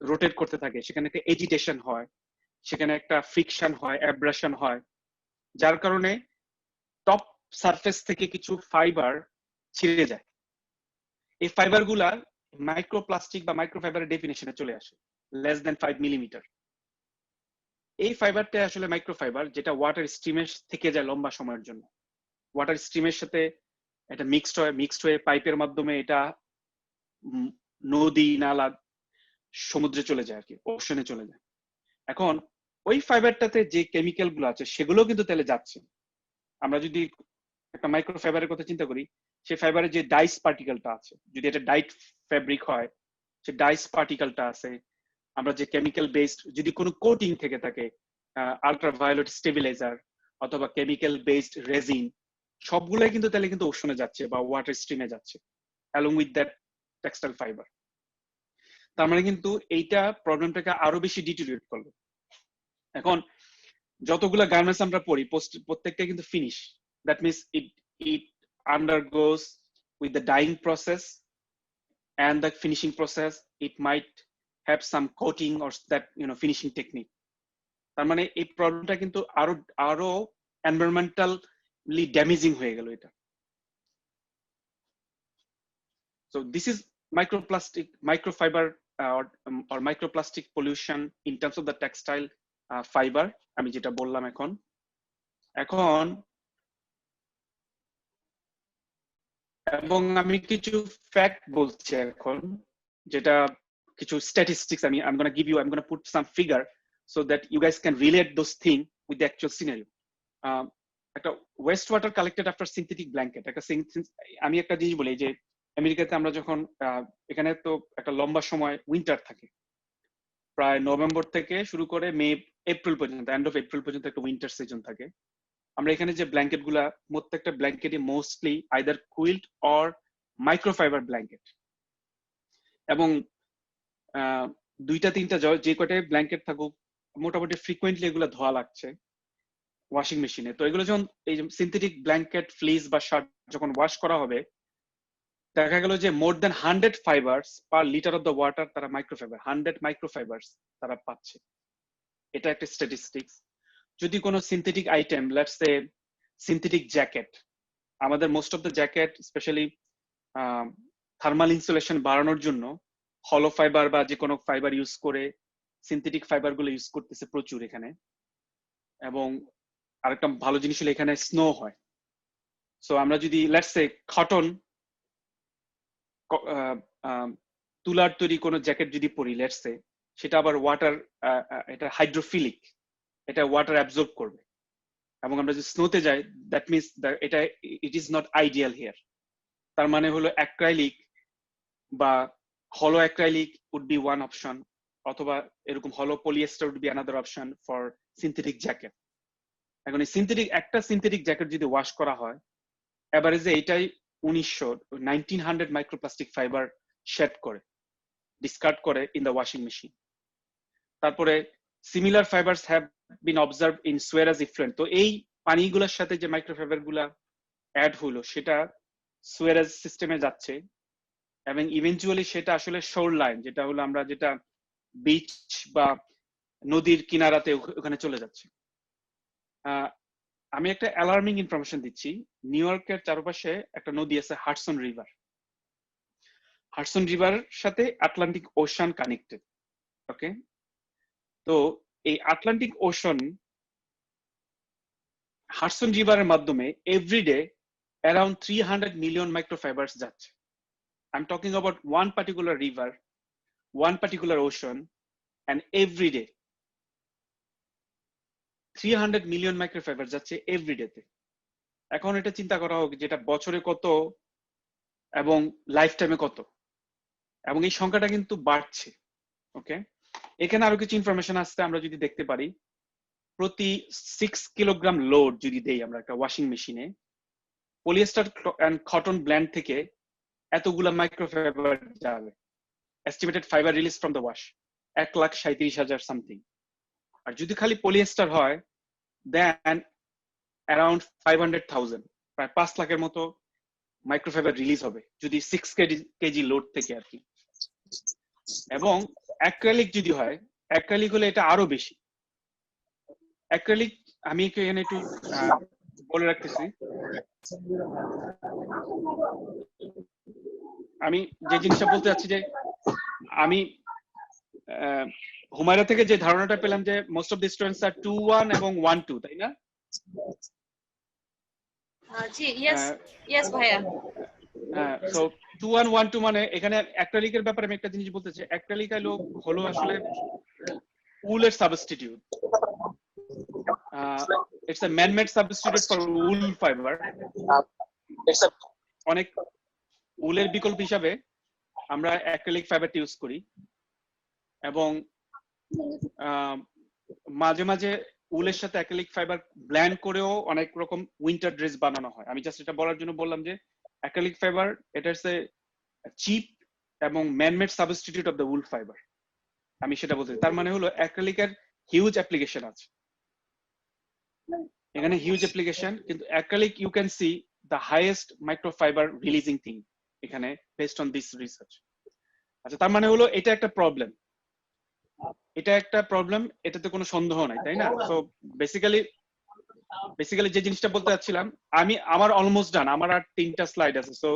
রোটেট করতে থাকে, সেখানে একটা এজিটেশন হয়, সেখানে একটা ফ্রিকশন হয়, অ্যাব্রাশন হয়, যার কারণে টপ সারফেস থেকে কিছু ফাইবার ছিঁড়ে যায়। এই ফাইবার গুলা মাইক্রোপ্লাস্টিক বা মাইক্রোফাইবারের ডেফিনেশনে চলে আসে, লেস দেন 5 মিলিমিটার। এই ফাইবারটা আসলে মাইক্রোফাইবার, যেটা ওয়াটার স্ট্রিমে থেকে যায় লম্বা সময়ের জন্য। ওয়াটার স্ট্রিমের সাথে এটা মিক্সড হয়ে পাইপের মাধ্যমে এটা নদী, নালা, সমুদ্রে চলে যায়, আর কি ওশনে চলে যায়। এখন ওই ফাইবারটাতে যে কেমিক্যাল গুলো আছে সেগুলো কিন্তু তাহলে যাচ্ছে। আমরা যদি একটা মাইক্রোফাইবারের কথা চিন্তা করি, সেই ফাইবারের যে ডাইস পার্টিকেলটা আছে, যদি এটা ডাইট ফেব্রিক হয়, সে ডাইস পার্টিকেলটা আছে। আমরা যে কেমিক্যাল বেসড যদি কোনো কোটিং থেকে থাকে, আল্ট্রাভায়োলেট স্টেবিলাইজার অথবা কেমিক্যাল বেসড রেজিন, সবগুলাই কিন্তু তাহলে কিন্তু ওশনে যাচ্ছে বা ওয়াটার স্ট্রিমে যাচ্ছে along with that textile fibre. তার মানে কিন্তু এইটা প্রবলেমটাকে আরো বেশি ডিটেরিয়েট করলো। এখন যতগুলা গার্মেন্টস আমরা পরি, প্রত্যেকটা কিন্তু finish. That means it undergoes with the dyeing process and the finishing process. It might have some coating or that finishing technique. তার মানে এই প্রবলেমটা কিন্তু আরো এনভায়রনমেন্টালি ড্যামেজিং হয়ে গেল এটা। So this is microfiber or microplastic pollution in terms of the textile fiber, আমি যেটা বললাম। এখন এবং আমি কিছু ফ্যাক্ট বলছি এখন, যেটা কিছু statistics I'm going to give you, I'm going to put some figure so that you guys can relate those things with the actual scenario. একটা West water collected after synthetic blanket, আমি একটা জিনিস বলি যে আমেরিকাতে আমরা যখন এখানে তো একটা লম্বা সময় উইন্টার থাকে, প্রায় নভেম্বর থেকে শুরু করে এপ্রিল পর্যন্ত, এন্ড অফ এপ্রিল পর্যন্ত একটা উইন্টার সিজন থাকে। আমরা এখানে যে ব্ল্যাঙ্কেট গুলা, প্রত্যেকটা ব্ল্যাঙ্কেটই mostly either quilt or microfibre blanket. এবং 2-3টা যে কটাই ব্ল্যাঙ্কেট থাকুক, মোটামুটি ফ্রিকুয়েন্টলি এগুলো ধোয়া লাগছে ওয়াশিং মেশিনে। তো এগুলো যখন এই সিনথেটিক ব্ল্যাঙ্কেট, ফ্লিস বা শার্ট যখন ওয়াশ করা হবে, দেখা গেল যে more than 100 fibres per litre of the water তারা মাইক্রোফাইবার, 100 মাইক্রোফাইবার্স তারা পাচ্ছে। এটা একটা স্ট্যাটিস্টিক্স। যদি কোনো synthetic item, let's say synthetic jacket, আমাদের most of the jacket specially thermal insulation বাড়ানোর জন্য হলো ফাইবার বা যে কোনো ফাইবার ইউজ করে সিনথেটিক ফাইবার গুলো ইউজ করতেছে প্রচুর এখানে। এবং আরেকটা ভালো জিনিস হলো এখানে স্নো হয়। সো আমরা যদি লেটস সে কটন তুলার তৈরি কোনো জ্যাকেট যদি পরি, লেটস সে, সেটা আবার ওয়াটার, এটা হাইড্রোফিলিক, এটা ওয়াটার অ্যাবজর্ব করবে। এবং আমরা যদি স্নোতে যাই, দ্যাট মিনস এটা it is not ideal here. তার মানে হলো অ্যাক্রাইলিক বা হলো acrylic would be one option, অথবা এরকম হলো polyester would be another option for synthetic jacket. এখন এই একটা সিনথেটিক জ্যাকেট যদি ওয়াশ করা হয়, এভারেজে এটাই 1900 মাইক্রোপ্লাস্টিক ফাইবার শেড করে, ডিসকার্ড করে ইন দ্য ওয়াশিং মেশিন। তারপরে similar fibres have been observe in সুয়েরাজ ইফ্লুয়েন্ট। তো এই পানিগুলোর সাথে যে মাইক্রোফাইবার গুলা অ্যাড হলো সেটা সুয়েরাজ সিস্টেমে যাচ্ছে, এবং ইভেন্চুয়ালি সেটা আসলে শোর লাইন, যেটা হলো আমরা যেটা বিচ বা নদীর কিনারাতে ওখানে চলে যাচ্ছে। আমি একটা অ্যালার্মিং ইনফরমেশন দিচ্ছি। নিউ ইয়র্কের চারপাশে একটা নদী আছে, হাডসন রিভার। হাডসন রিভারের সাথে আটলান্টিক ওশান কানেক্টেড। ওকে, তো এই আটলান্টিক ওশান হাডসন রিভারের মাধ্যমে এভরিডে অ্যারাউন্ড 300 মিলিয়ন মাইক্রোফাইবারস যাচ্ছে। I'm talking about one particular river, one particular ocean, and every day 300 million microfibre যাচ্ছে এভরিডে তে। এখন এটা চিন্তা করা হোক যেটা বছরে কত এবং লাইফ টাইমে কত, এবং এই সংখ্যাটা কিন্তু বাড়ছে। ওকে, এখানে আরো কিছু ইনফরমেশন আসছে। আমরা যদি দেখতে পারি, প্রতি 6 কিলোগ্রাম লোড যদি দেই আমরা একটা ওয়াশিং মেশিনে, পলিয়েস্টার এন্ড কটন ব্লেন্ড থেকে এতগুলা মাইক্রোফাইবার যাবে। Estimated fibre release from the wash 1,37,000 something. আর যদি খালি পলিয়েস্টার হয়, দেন অ্যারাউন্ড 500,000, প্রায় 5 লাখের মতো মাইক্রোফাইবার রিলিজ হবে যদি 6 কেজি লোড থেকে আর কি। এবং অ্যাক্রিলিক যদি হয়, অ্যাক্রিলিক হলে এটা আরো বেশি। অ্যাক্রিলিক আমি এখানে একটু বলে রাখতেছি, আমি যে জিনিসটা বলতে চাচ্ছি যে আমি হুমায়রা থেকে যে ধারণাটা পেলাম যে most of the students are 2-1 এবং 1-2, তাই না? জি, ইয়েস ভাইয়া। সো 2-1, 1-2 মানে এখানে অ্যাক্রিলিকের ব্যাপারে আমি একটা জিনিস বলতে চাই। অ্যাক্রিলিক হলো আসলে উলের substitute. It's a man made substitute for wool fibre. অনেক উলের বিকল্প হিসাবে আমরা অ্যাক্রিলিক ফাইবারটা ইউজ করি, এবং মাঝে মাঝে উলের সাথে অ্যাক্রিলিক ফাইবার ব্লেন্ড করেও অনেক রকম উইন্টার ড্রেস বানানো হয়। আমি জাস্ট এটা বলার জন্য বললাম যে অ্যাক্রিলিক ফাইবার এটা হচ্ছে চিপ এবং manmade substitute of the wool fibre. আমি সেটা বলতে চাই। তার মানে হলো অ্যাক্রিলিকের হিউজ অ্যাপ্লিকেশন আছে, এখানে হিউজ অ্যাপ্লিকেশন, কিন্তু acrylic you can see the highest microfibre releasing thing এখানে বেসড অন দিস রিসার্চ। আচ্ছা, তার মানে হলো এটা একটা প্রবলেম, এটাতে কোনো সন্দেহ নাই, তাই না? সো বেসিক্যালি যে জিনিসটা বলতে চাচ্ছিলাম, আমার অলমোস্ট ডান, আমার আর 3টা স্লাইড আছে। So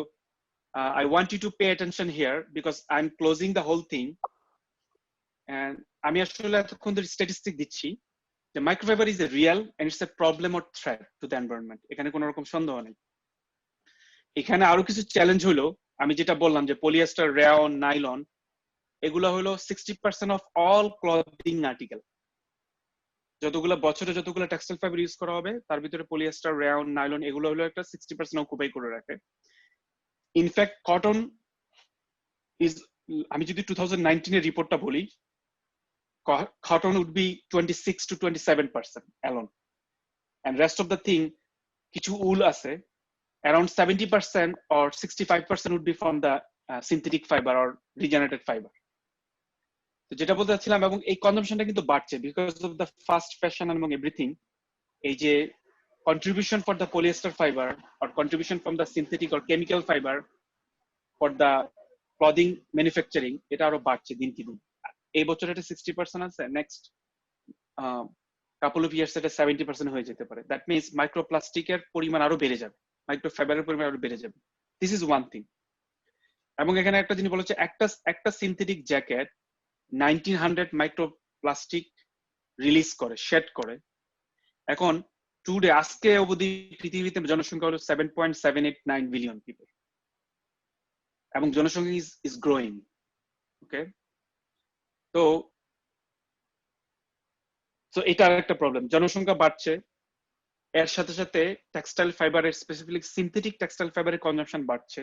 I want you to pay attention here because I'm closing the whole thing. And আমি আসলে এতক্ষণ ধরে স্ট্যাটিস্টিক দিচ্ছি যে microfibre is a real and it's a problem or threat to the environment. এখানে কোনো রকম সন্দেহ নেই। এখানে আরো কিছু চ্যালেঞ্জ হলো, আমি যেটা বললাম যে পলিয়েস্টার, রেয়ন, নাইলন, এগুলো হলো 60% অফ অল ক্লথিং আর্টিকেল। বছরে যতগুলো টেক্সটাইল ফাইবার ইউজ করা হবে তার ভিতরে পলিয়েস্টার, রেয়ন, নাইলন এগুলো হলো একটা 60% অকুপাই করে রাখে। ইনফ্যাক্ট কটন ইজ, আমি যদি 2019 এর রিপোর্টটা বলি, cotton would be 26 to 27% alone, and rest of the thing কিছু উল আছে around 70% or 65% would be from the synthetic fiber or regenerated fiber. তো যেটা বলতে চাচ্ছিলাম, এবং এই কনজাম্পশনটা কিন্তু বাড়ছে because of the fast fashion এবং এভরিথিং। এই যে contribution for the polyester fiber or contribution from the synthetic or chemical fiber for the clothing manufacturing, এটা আরো বাড়ছে দিন কি দিন। এই বছর এটা 60% আছে, নেক্সট কাপল অফ ইয়ার্স এটা 70% হয়ে যেতে পারে। দ্যাট মিনস মাইক্রোপ্লাস্টিকের পরিমাণ আরো বেড়ে যাবে, মাইক্রোফাইবারের পরিমাণ আরো বেড়ে যাবে। This is one thing. এবং এখানে একটা জিনিস বলেছে, একটা সিনথেটিক জ্যাকেট 1900 মাইক্রোপ্লাস্টিক রিলিজ করে, শেড করে। এখন টুডে, আজকে অবধি পৃথিবীতে জনসংখ্যা হলো 7.789 বিলিয়ন পিপল, এবং জনসংখ্যা ইজ গ্রোয়িং। ওকে, তো সো এটা একটা প্রবলেম, জনসংখ্যা বাড়ছে, এর সাথে সাথে টেক্সটাইল ফাইবারের স্পেসিফিকলি সিনথেটিক টেক্সটাইল ফাইবারের কনজাম্পশন বাড়ছে।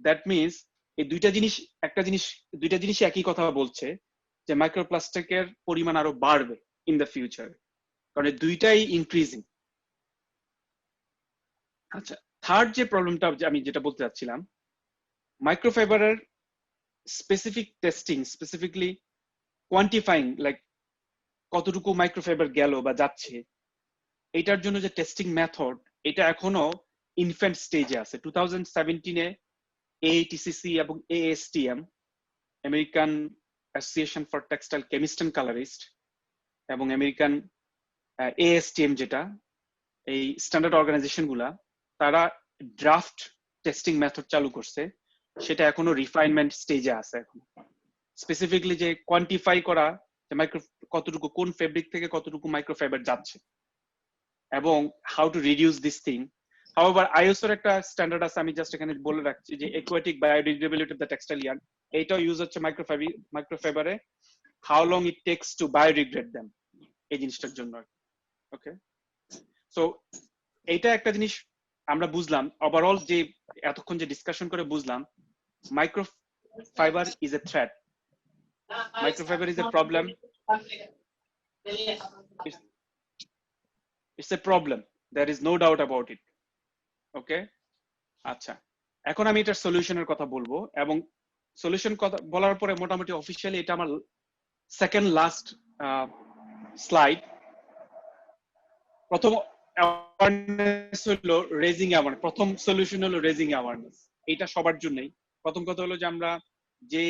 দ্যাট মিনস এই দুইটা জিনিস একই কথা বলছে যে মাইক্রোপ্লাস্টিকের পরিমাণ আরো বাড়বে ইন দ্য ফিউচার, কারণ এই দুইটাই ইনক্রিজিং। আচ্ছা, থার্ড যে প্রবলেমটা আমি যেটা বলতে চাচ্ছিলাম, মাইক্রোফাইবারের স্পেসিফিক টেস্টিং, স্পেসিফিকলি কোয়ান্টিফাইং লাইক কতটুকু মাইক্রোফাইবার গেল বা যাচ্ছে, এটার জন্য যে টেস্টিং মেথড, এটা এখনো ইনফ্যান্ট স্টেজে আছে। 2017-এ AATCC এবং ASTM, American association for textile chemist and colourist, এবং আমেরিকান ASTM যেটা, এই স্ট্যান্ডার্ড অর্গানাইজেশন গুলা, তারা ড্রাফট টেস্টিং মেথড চালু করছে, সেটা এখনো রিফাইনমেন্ট স্টেজে আছে। এখন স্পেসিফিকলি যে কোয়ান্টিফাই করা যে কতটুকু কোন ফেব্রিক থেকে কতটুকু মাইক্রোফাইবার যাচ্ছে এবং how to reduce this thing. However আইএসওর একটা স্ট্যান্ডার্ড আছে, আমি জাস্ট এখানে বলে রাখছি যে aquatic biodegradability of the textile yarn, এইটাও ইউজ হচ্ছে মাইক্রোফাইবারে, how long it takes to biodegrade them, এই জিনিসটার জন্য। ওকে, সো এইটা একটা জিনিস আমরা বুঝলাম ওভারঅল, যে এতক্ষণ যে ডিসকাশন করে বুঝলাম microfibre is a threat, microfibre is a problem, it's a problem, there is no doubt about it. ওকে, আচ্ছা, এখন আমি এটার সলিউশনের কথা বলবো, এবং সলিউশন কথা বলার পরে মোটামুটি অফিশিয়ালি এটা আমার সেকেন্ড লাস্ট স্লাইড। প্রথম অ্যাওয়ারনেস হলো রেজিং অ্যাওয়ারনেস, প্রথম সলিউশন হলো রেজিং অ্যাওয়ারনেস। এটা সবার জন্যই। প্রথম কথা হলো যে আমরা যে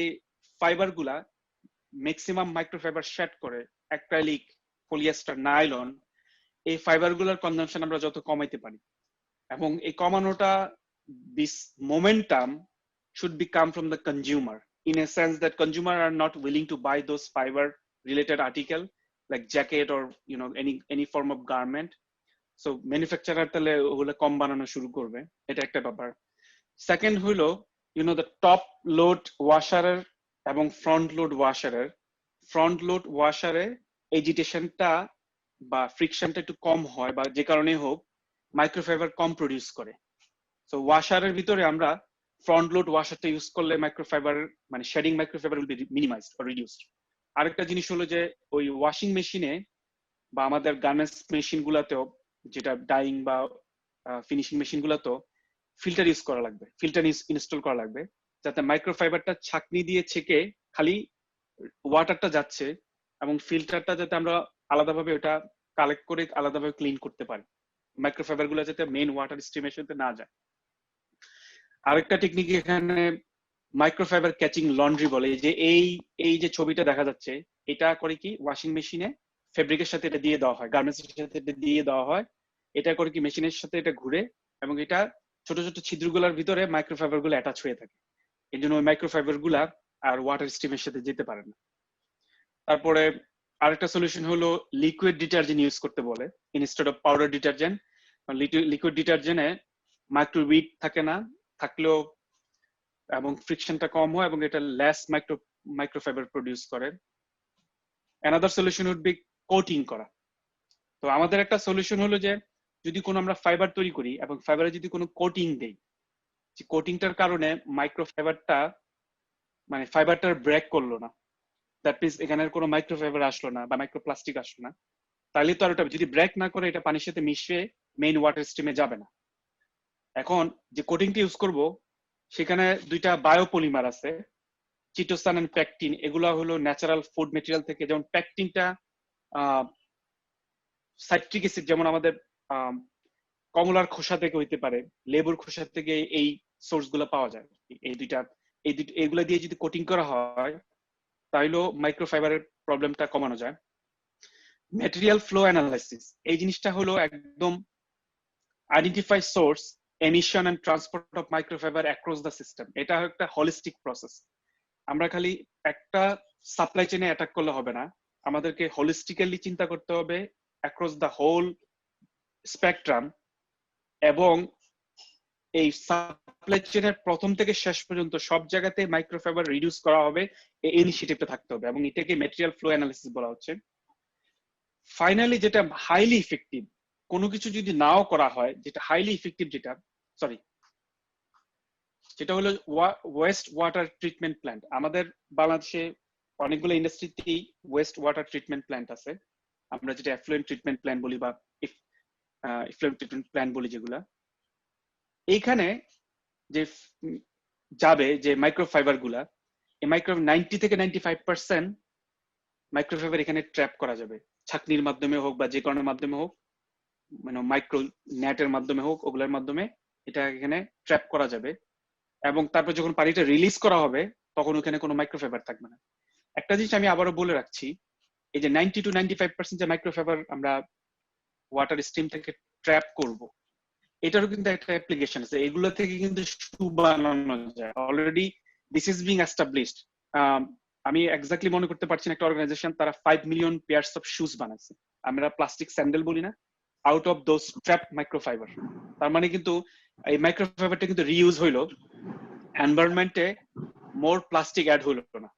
ফাইবার গুলা ম্যাক্সিমাম মাইক্রোফাইবার শেড করে, অ্যাক্রাইলিক, পলিয়েস্টার, নাইলন, এই ফাইবার গুলার কনজাম্পশন আমরা যত কমাইতে পারি, এবং এই কমানোটা, this momentum should be come from the consumer, in a sense that consumer are not willing to buy those fiber related article like jacket or any form of garment, so manufacturer তাহলে ওগুলো কম বানানো শুরু করবে, এটা একটা ব্যাপার। সেকেন্ড হলো the top load ওয়াশারের এবং ফ্রন্ট লোড ওয়াশারের এজিটেশনটা বা ফ্রিকশনটা একটু কম হয়, বা যে কারণে হোক মাইক্রোফাইবার কম প্রডিউস করে। সো ওয়াশারের ভিতরে আমরা ফ্রন্ট লোড ওয়াশারটা ইউজ করলে মাইক্রোফাইবার, মানে shedding microfibre will be minimised or reduced. আরেকটা জিনিস হলো যে ওই ওয়াশিং মেশিনে বা আমাদের গার্মেন্টস মেশিন গুলাতেও, যেটা ডাইং বা ফিনিশিং মেশিন গুলাতেও ফিল্টার ইউজ করা লাগবে, ফিল্টার ইনস্টল করা লাগবে, যাতে মাইক্রোফাইবারটা ছাঁকনি দিয়ে ছেঁকে খালি ওয়াটারটা যাচ্ছে, এবং ফিল্টারটা যাতে আমরা আলাদাভাবে ওটা কালেক্ট করে আলাদাভাবে ক্লিন করতে পারি, মাইক্রোফাইবার গুলো যাতে মেইন ওয়াটার স্ট্রিমের সাথে না যায়। আরেকটা টেকনিক এখানে মাইক্রোফাইবার ক্যাচিং লন্ড্রি বলে, যে এই যে ছবিটা দেখা যাচ্ছে, এটা করে কি ওয়াশিং মেশিনে ফেব্রিকের সাথে এটা দিয়ে দেওয়া হয়, গার্মেন্টস এর সাথে এটা দিয়ে দেওয়া হয়, এটা করে কি মেশিনের সাথে এটা ঘুরে, এবং এটা ছোট ছোট ছিদ্রগুলোর ভিতরে মাইক্রোফাইবার গুলো অ্যাটাচ হয়ে থাকে, এই জন্য ওই মাইক্রোফাইবার গুলা আর ওয়াটার স্ট্রিমের সাথে যেতে পারে না। তারপরে আরেকটা সলিউশন হলো লিকুইড ডিটারজেন্ট ইউজ করতে বলে, instead of powder detergent. Liquid ডিটারজেন্টে মাইক্রোউইড থাকে না, থাকলেও এবং ফ্রিকশনটা কম হয়, এবং এটা লেস মাইক্রোফাইবার প্রডিউস করে। Another solution would be coating করা। তো আমাদের একটা সলিউশন হলো যে যদি কোনো আমরা ফাইবার তৈরি করি এবং ফাইবারে যদি কোনো কোটিং দেই, যে কোটিংটার কারণে মাইক্রোফাইবারটা, মানে ফাইবারটার ব্রেক করলো না, দ্যাট মিনস এখানে কোনো মাইক্রোফাইবার আসলো না বা মাইক্রোপ্লাস্টিক আসলো না, তাহলে তো আর ওটা যদি ব্রেক না করে এটা পানির সাথে মিশে মেইন ওয়াটার স্ট্রিমে যাবে না। এখন যে কোটিংটা ইউজ করব, সেখানে দুইটা বায়োপলিমার আছে, চিটোসান এন্ড প্যাকটিন। এগুলা হলো ন্যাচারাল ফুড মেটেরিয়াল থেকে, যেমন প্যাকটিনটা সাইট্রিক অ্যাসিড, যেমন আমাদের কমলার খোসা থেকে হইতে পারে, লেবুর খোসা থেকে এই সোর্স গুলো পাওয়া যায়। এইগুলা দিয়ে যদি কোটিং করা হয় তাহলেও মাইক্রোফাইবারের প্রবলেমটা কমানো যায়। ম্যাটেরিয়াল ফ্লো অ্যানালাইসিস, এই জিনিসটা হলো একদম identify source, emission and transport of microfibre across the system. এটা একটা হলিস্টিক প্রসেস। আমরা খালি একটা সাপ্লাই চেইনে অ্যাটাক করলে হবে না, আমাদেরকে হলিস্টিক্যালি চিন্তা করতে হবে অ্যাক্রস দ্য হোল স্পেকট্রাম, এবং এই সাপ্লাই চেইনের প্রথম থেকে শেষ পর্যন্ত সব জায়গাতে মাইক্রোফাইবার রিডিউস করা হবে, এই ইনিশিয়েটিভটা থাকতে হবে, এবং এটাকে ম্যাটেরিয়াল ফ্লো অ্যানালিসিস বলা হচ্ছে। ফাইনালি যেটা হাইলি ইফেক্টিভ, কোনো কিছু যদি নাও করা হয়, যেটা হাইলি ইফেক্টিভ যেটা হলো ওয়েস্ট ওয়াটার ট্রিটমেন্ট প্ল্যান্ট। আমাদের বাংলাদেশে অনেকগুলো ইন্ডাস্ট্রিতেই ওয়েস্ট ওয়াটার ট্রিটমেন্ট প্ল্যান্ট আছে, আমরা যেটা এফ্লুয়েন্ট ট্রিটমেন্ট প্ল্যান্ট বলি বা এফ্লুয়েন্ট ট্রিটমেন্ট প্ল্যান্ট বলি যেগুলা। এইখানে যে যাবে যে মাইক্রোফাইবার গুলা, এই 90 থেকে 95% মাইক্রোফাইবার এখানে ট্র্যাপ করা যাবে, ছাঁকনির মাধ্যমে হোক বা যে কারণের মাধ্যমে হোক, মানে মাইক্রো নেটের মাধ্যমে হোক, ওগুলোর মাধ্যমে এটা এখানে ট্র্যাপ করা যাবে। এবং তারপর যখন পানিটা রিলিজ করা হবে তখন ওখানে কোনো মাইক্রোফাইবার থাকবে না। একটা জিনিস আমি আবারও বলে রাখছি, এই যে 90 to 95% যে মাইক্রোফাইবার আমরা ওয়াটার স্ট্রিম থেকে ট্র্যাপ করব, এটারও কিন্তু একটা অ্যাপ্লিকেশন আছে। এগুলো থেকে কিন্তু শু বানানো যায় already, this is being established. আমি এক্স্যাক্টলি মনে করতে পারছি না, একটা অর্গানাইজেশন তারা 5 মিলিয়ন পেয়ার্স অফ শুজ বানাইছে, আমরা প্লাস্টিক স্যান্ডেল বলি না, out of those trap microfibre. তার মানে কিন্তু এই মাইক্রোফাইবারটা কিন্তু রিইউজ হইলো, এনভায়রনমেন্টে মোর প্লাস্টিক অ্যাড হইলো না।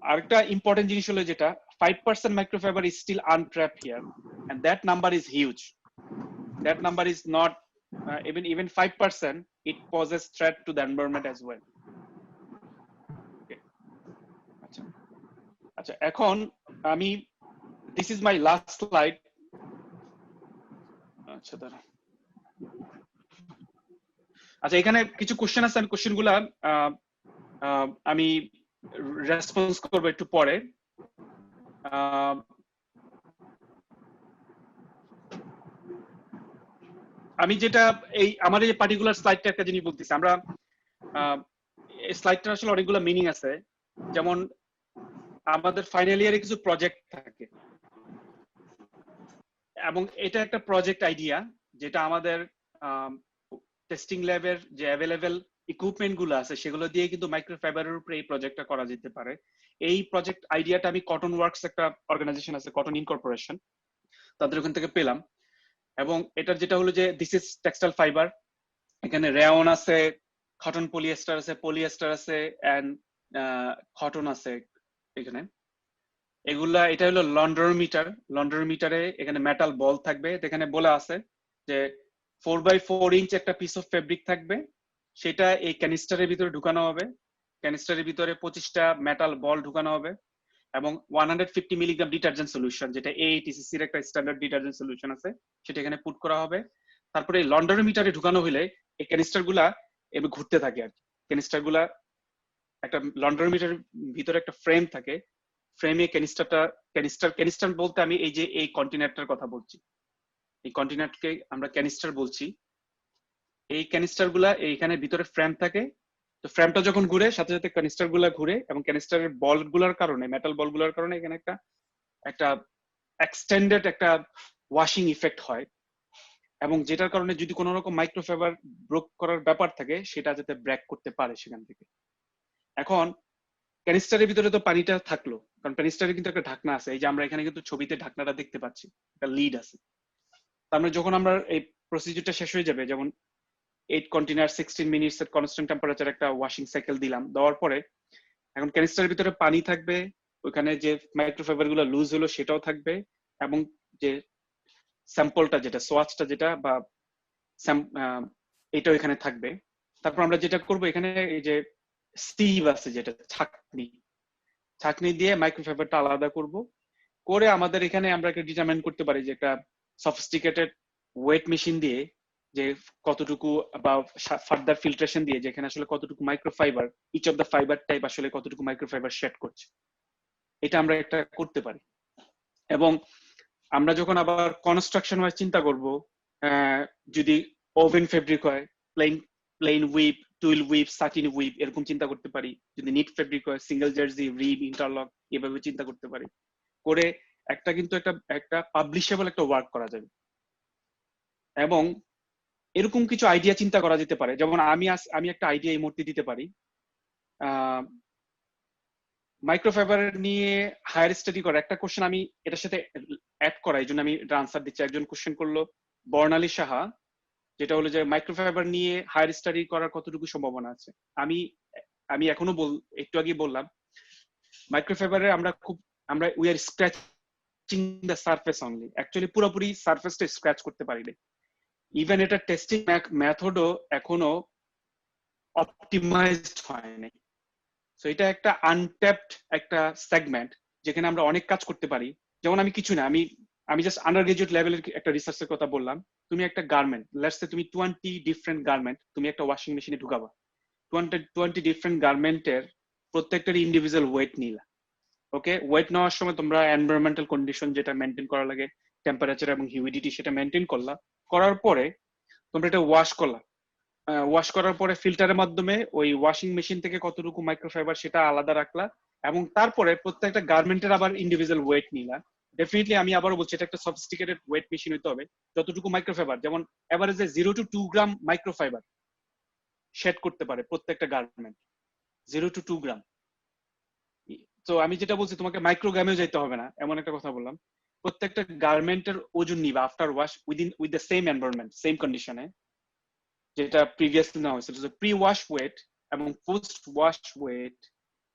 আরেকটা ইম্পর্টেন্ট জিনিস হলো যেটা 5% microfiber is still untrapped here, and that number is huge. That number is not even 5%. It poses threat to the environment as well. Okay. আচ্ছা, এখন আমি this is my last slide. আচ্ছা দাঁড়া, আচ্ছা এখানে কিছু কোশ্চেন আছে, আমি কোশ্চেনগুলা আমি রেসপন্স করবো একটু পরে। আমি যেটা এই আমার এই পার্টিকুলার স্লাইডটা একটা জিনিস বলতেছি, আমরা এই স্লাইডটা আসলে অনেকগুলো মিনিং আছে। যেমন আমাদের ফাইনাল ইয়ারে কিছু প্রজেক্ট থাকে, এবং এটা একটা প্রজেক্ট আইডিয়া যেটা আমাদের টেস্টিং ল্যাবের যে অ্যাভেলেবেল ইকুইপমেন্ট গুলো আছে সেগুলো দিয়ে কিন্তু মাইক্রোফাইবারের উপরে এই প্রজেক্টটা করা যেতে পারে। এই প্রজেক্ট আইডিয়াটা আমি কটন ওয়ার্কস একটা অর্গানাইজেশন আছে, কটন ইনকর্পোরেশন, তাদের ওখান থেকে পেলাম। এবং এটার যেটা হলো যে দিস ইজ টেক্সটাইল ফাইবার, এখানে রেয়ন আছে, কটন পলিয়েস্টার আছে এন্ড কটন আছে এখানে। এগুলা এটা হলো লন্ড্রোমিটারে এখানে মেটাল বল থাকবে, এখানে বলা আছে যে 4x4 ইঞ্চ একটা পিস অফ ফেব্রিক থাকবে, সেটা এই ক্যানিস্টারের ভিতরে ঢুকানো হবে। ক্যানিস্টারের ভিতরে 25টা মেটাল বল ঢুকানো হবে এবং 150 মিলিগ্রাম ডিটারজেন্ট সলিউশন, যেটা AATCC এর একটা স্ট্যান্ডার্ড ডিটারজেন্ট সলিউশন আছে, সেটা এখানে পুট করা হবে। তারপরে এই লন্ড্রোমিটারে ঢুকানো হলে এই ক্যানিস্টার গুলা এবার ঘুরতে থাকে আর কি। ক্যানিস্টার গুলা একটা লন্ড্রোমিটারের ভিতরে একটা ফ্রেম থাকে, ফ্রেমে ক্যানিস্টার বলতে আমি এই যে এই কন্টেনারটার কথা বলছি, এই কন্টেনারকে আমরা ক্যানিস্টার বলছি। এই ক্যানিস্টার গুলা এইখানে ভিতরে ফ্রেম থাকে, তো ফ্রেমটা যখন ঘুরে সাথে সাথে ক্যানিস্টার গুলা ঘুরে, এবং ক্যানিস্টারের বল গুলার কারণে, মেটাল বল গুলার কারণে এখানে একটা এক্সটেন্ডেড একটা ওয়াশিং ইফেক্ট হয়, এবং যেটার কারণে যদি কোনো রকম মাইক্রোফাইবার ব্রেক করার ব্যাপার থাকে সেটা যাতে ব্রেক করতে পারে সেখান থেকে। এখন ক্যানিস্টারের ভিতরে তো পানিটা থাকলো, কারণ ক্যানিস্টারে কিন্তু একটা ঢাকনা আছে, এই যে আমরা এখানে কিন্তু ছবিতে ঢাকনাটা দেখতে পাচ্ছি, একটা লিড আছে। তার মানে যখন আমরা এই প্রসিডিউরটা শেষ হয়ে যাবে, যেমন 8 কন্টেনার 16 মিনিটস এর কনস্ট্যান্ট টেম্পারেচার একটা ওয়াশিং সাইকেল দিলাম, দেওয়ার পরে এখন ক্যানিস্টারের ভিতরে পানি থাকবে, ওখানে যে মাইক্রোফাইবার গুলো লুজ হলো সেটাও থাকবে, এবং যে স্যাম্পলটা যেটা সোয়াচটা যেটা বা এটাও এখানে থাকবে। তারপর আমরা যেটা করব এখানে এই যে সিভ আছে, যেটা ছাঁকনি দিয়ে মাইক্রোফাইবারটা আলাদা করব, করে আমাদের এখানে আমরা একটা ডিটারমাইন করতে পারি যে একটা সফিস্টিকেটেড ওয়েট মেশিন দিয়ে যে কতটুকু, বা ফার্দার ফিল্ট্রেশন দিয়ে যেখানে আসলে কতটুকু microfibre, each of the fibre type আসলে কতটুকু মাইক্রোফাইবার শেড করছে, এটা আমরা একটা করতে পারি। এবং আমরা যখন আবার কনস্ট্রাকশন ওয়াইজ চিন্তা করব, যদি ওভেন ফেব্রিক হয়, plain weave, twill weave, satin weave এরকম চিন্তা করতে পারি। যদি নিট ফেব্রিক হয়, সিঙ্গেল জার্সি, রিব, ইন্টারলক এভাবে চিন্তা করতে পারি, করে একটা কিন্তু একটা পাবলিশেবল একটা ওয়ার্ক করা যাবে। এবং এরকম কিছু আইডিয়া চিন্তা করা যেতে পারে, যেমন আমি একটা আইডিয়া এই মুহূর্তে দিতে পারি, মাইক্রোফাইবার নিয়ে হায়ার স্টাডি করা। একটা কোশ্চেন আমি এটার সাথে অ্যাড করা, এই জন্য আমি এটা আনসার দিচ্ছি। একজন কোশ্চেন করলো বর্ণালী সাহা, যেটা হলো যে মাইক্রোফাইবার নিয়ে হায়ার স্টাডি করার কতটুকু সম্ভাবনা আছে। আমি এখনো একটু আগে বললাম, মাইক্রোফাইবারে আমরা we are scratch scratching the surface only, actually পুরোপুরি সারফেসটা স্ক্র্যাচ করতে পারিনি। ইভেন এটা টেস্টিং মেথডও এখনো অপটিমাইজড হয়নি। সো এটা একটা আনট্যাপড একটা সেগমেন্ট যেখানে আমরা অনেক কাজ করতে পারি। যেমন আমি কিছু না, আমি জাস্ট আন্ডার গ্রাজুয়েট লেভেলের একটা রিসার্চের কথা বললাম। তুমি একটা গার্মেন্ট, লেটস সে তুমি 20 ডিফারেন্ট গার্মেন্ট তুমি একটা ওয়াশিং মেশিনে ঢুকাবা, 20 ডিফারেন্ট গার্মেন্টের প্রত্যেকটার ইন্ডিভিজুয়াল ওয়েট নিলা। ওকে, ওয়েট নেওয়ার সময় তোমরা এনভায়রনমেন্টাল কন্ডিশন যেটা মেনটেন করা লাগে, টেম্পারেচার এবং হিউমিডিটি সেটা মেনটেন করলা, করার পরে তোমরা এটা ওয়াশ করলা। ওয়াশ করার পরে ফিল্টারের মাধ্যমে ওই ওয়াশিং মেশিন থেকে কতটুকু মাইক্রোফাইবার সেটা আলাদা রাখলা, এবং তারপরে প্রত্যেকটা গার্মেন্টের আবার ইন্ডিভিজুয়াল ওয়েট নিলা। ডেফিনেটলি আমি আবারও বলছি এটা একটা সফিস্টিকেটেড ওয়েট মেশিন হতে হবে, যতটুকু মাইক্রোফাইবার, যেমন এভারেজে 0 to 2 গ্রাম মাইক্রোফাইবার শেড করতে পারে প্রত্যেকটা গার্মেন্ট, 0 to 2 গ্রাম। তো আমি যেটা বলছি তোমাকে মাইক্রোগ্রামেও যেতে হবে না, এমন একটা কথা বললাম। প্রত্যেকটা গার্মেন্টের ওজন নিবা after wash with the same environment, same কন্ডিশনে, যেটা প্রিভিয়াসলি নেওয়া হয়েছিল। প্রি ওয়াশ ওয়েট এবং পোস্ট ওয়াশ ওয়েট,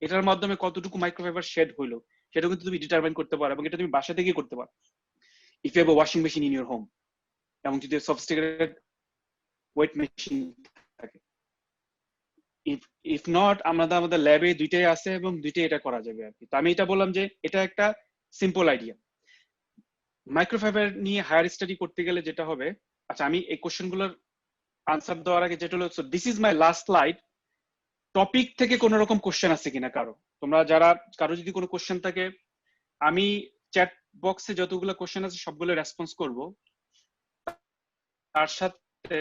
এটার মাধ্যমে কতটুকু মাইক্রোফাইবার শেড হইলো সেটা কিন্তু তুমি ডিটারমাইন করতে পারো, এবং এটা তুমি বাসা থেকেই করতে পারো if you have a washing machine in your home, এবং যদি সফিস্টিকেটেড ওয়েট মেশিন থাকে। ইফ নট, আমাদের ল্যাবে দুইটাই আছে এবং দুইটাই এটা করা যাবে আর কি। তো আমি এটা বললাম যে এটা একটা সিম্পল আইডিয়া। মাইক্রোফাইবার নিয়ে হায়ার স্টাডি করতে গেলে যেটা হবে, আচ্ছা আমি এই কোশ্চেনগুলোর আনসার দেওয়ার আগে যেটা হলো, this is my last slide, topic থেকে কোন রকম কোশ্চেন আছে কিনা কারো, তোমরা কারো যদি কোনো কোশ্চেন থাকে, আমি চ্যাট বক্সে যতগুলো কোশ্চেন আছে সবগুলো রেসপন্স করব। তার সাথে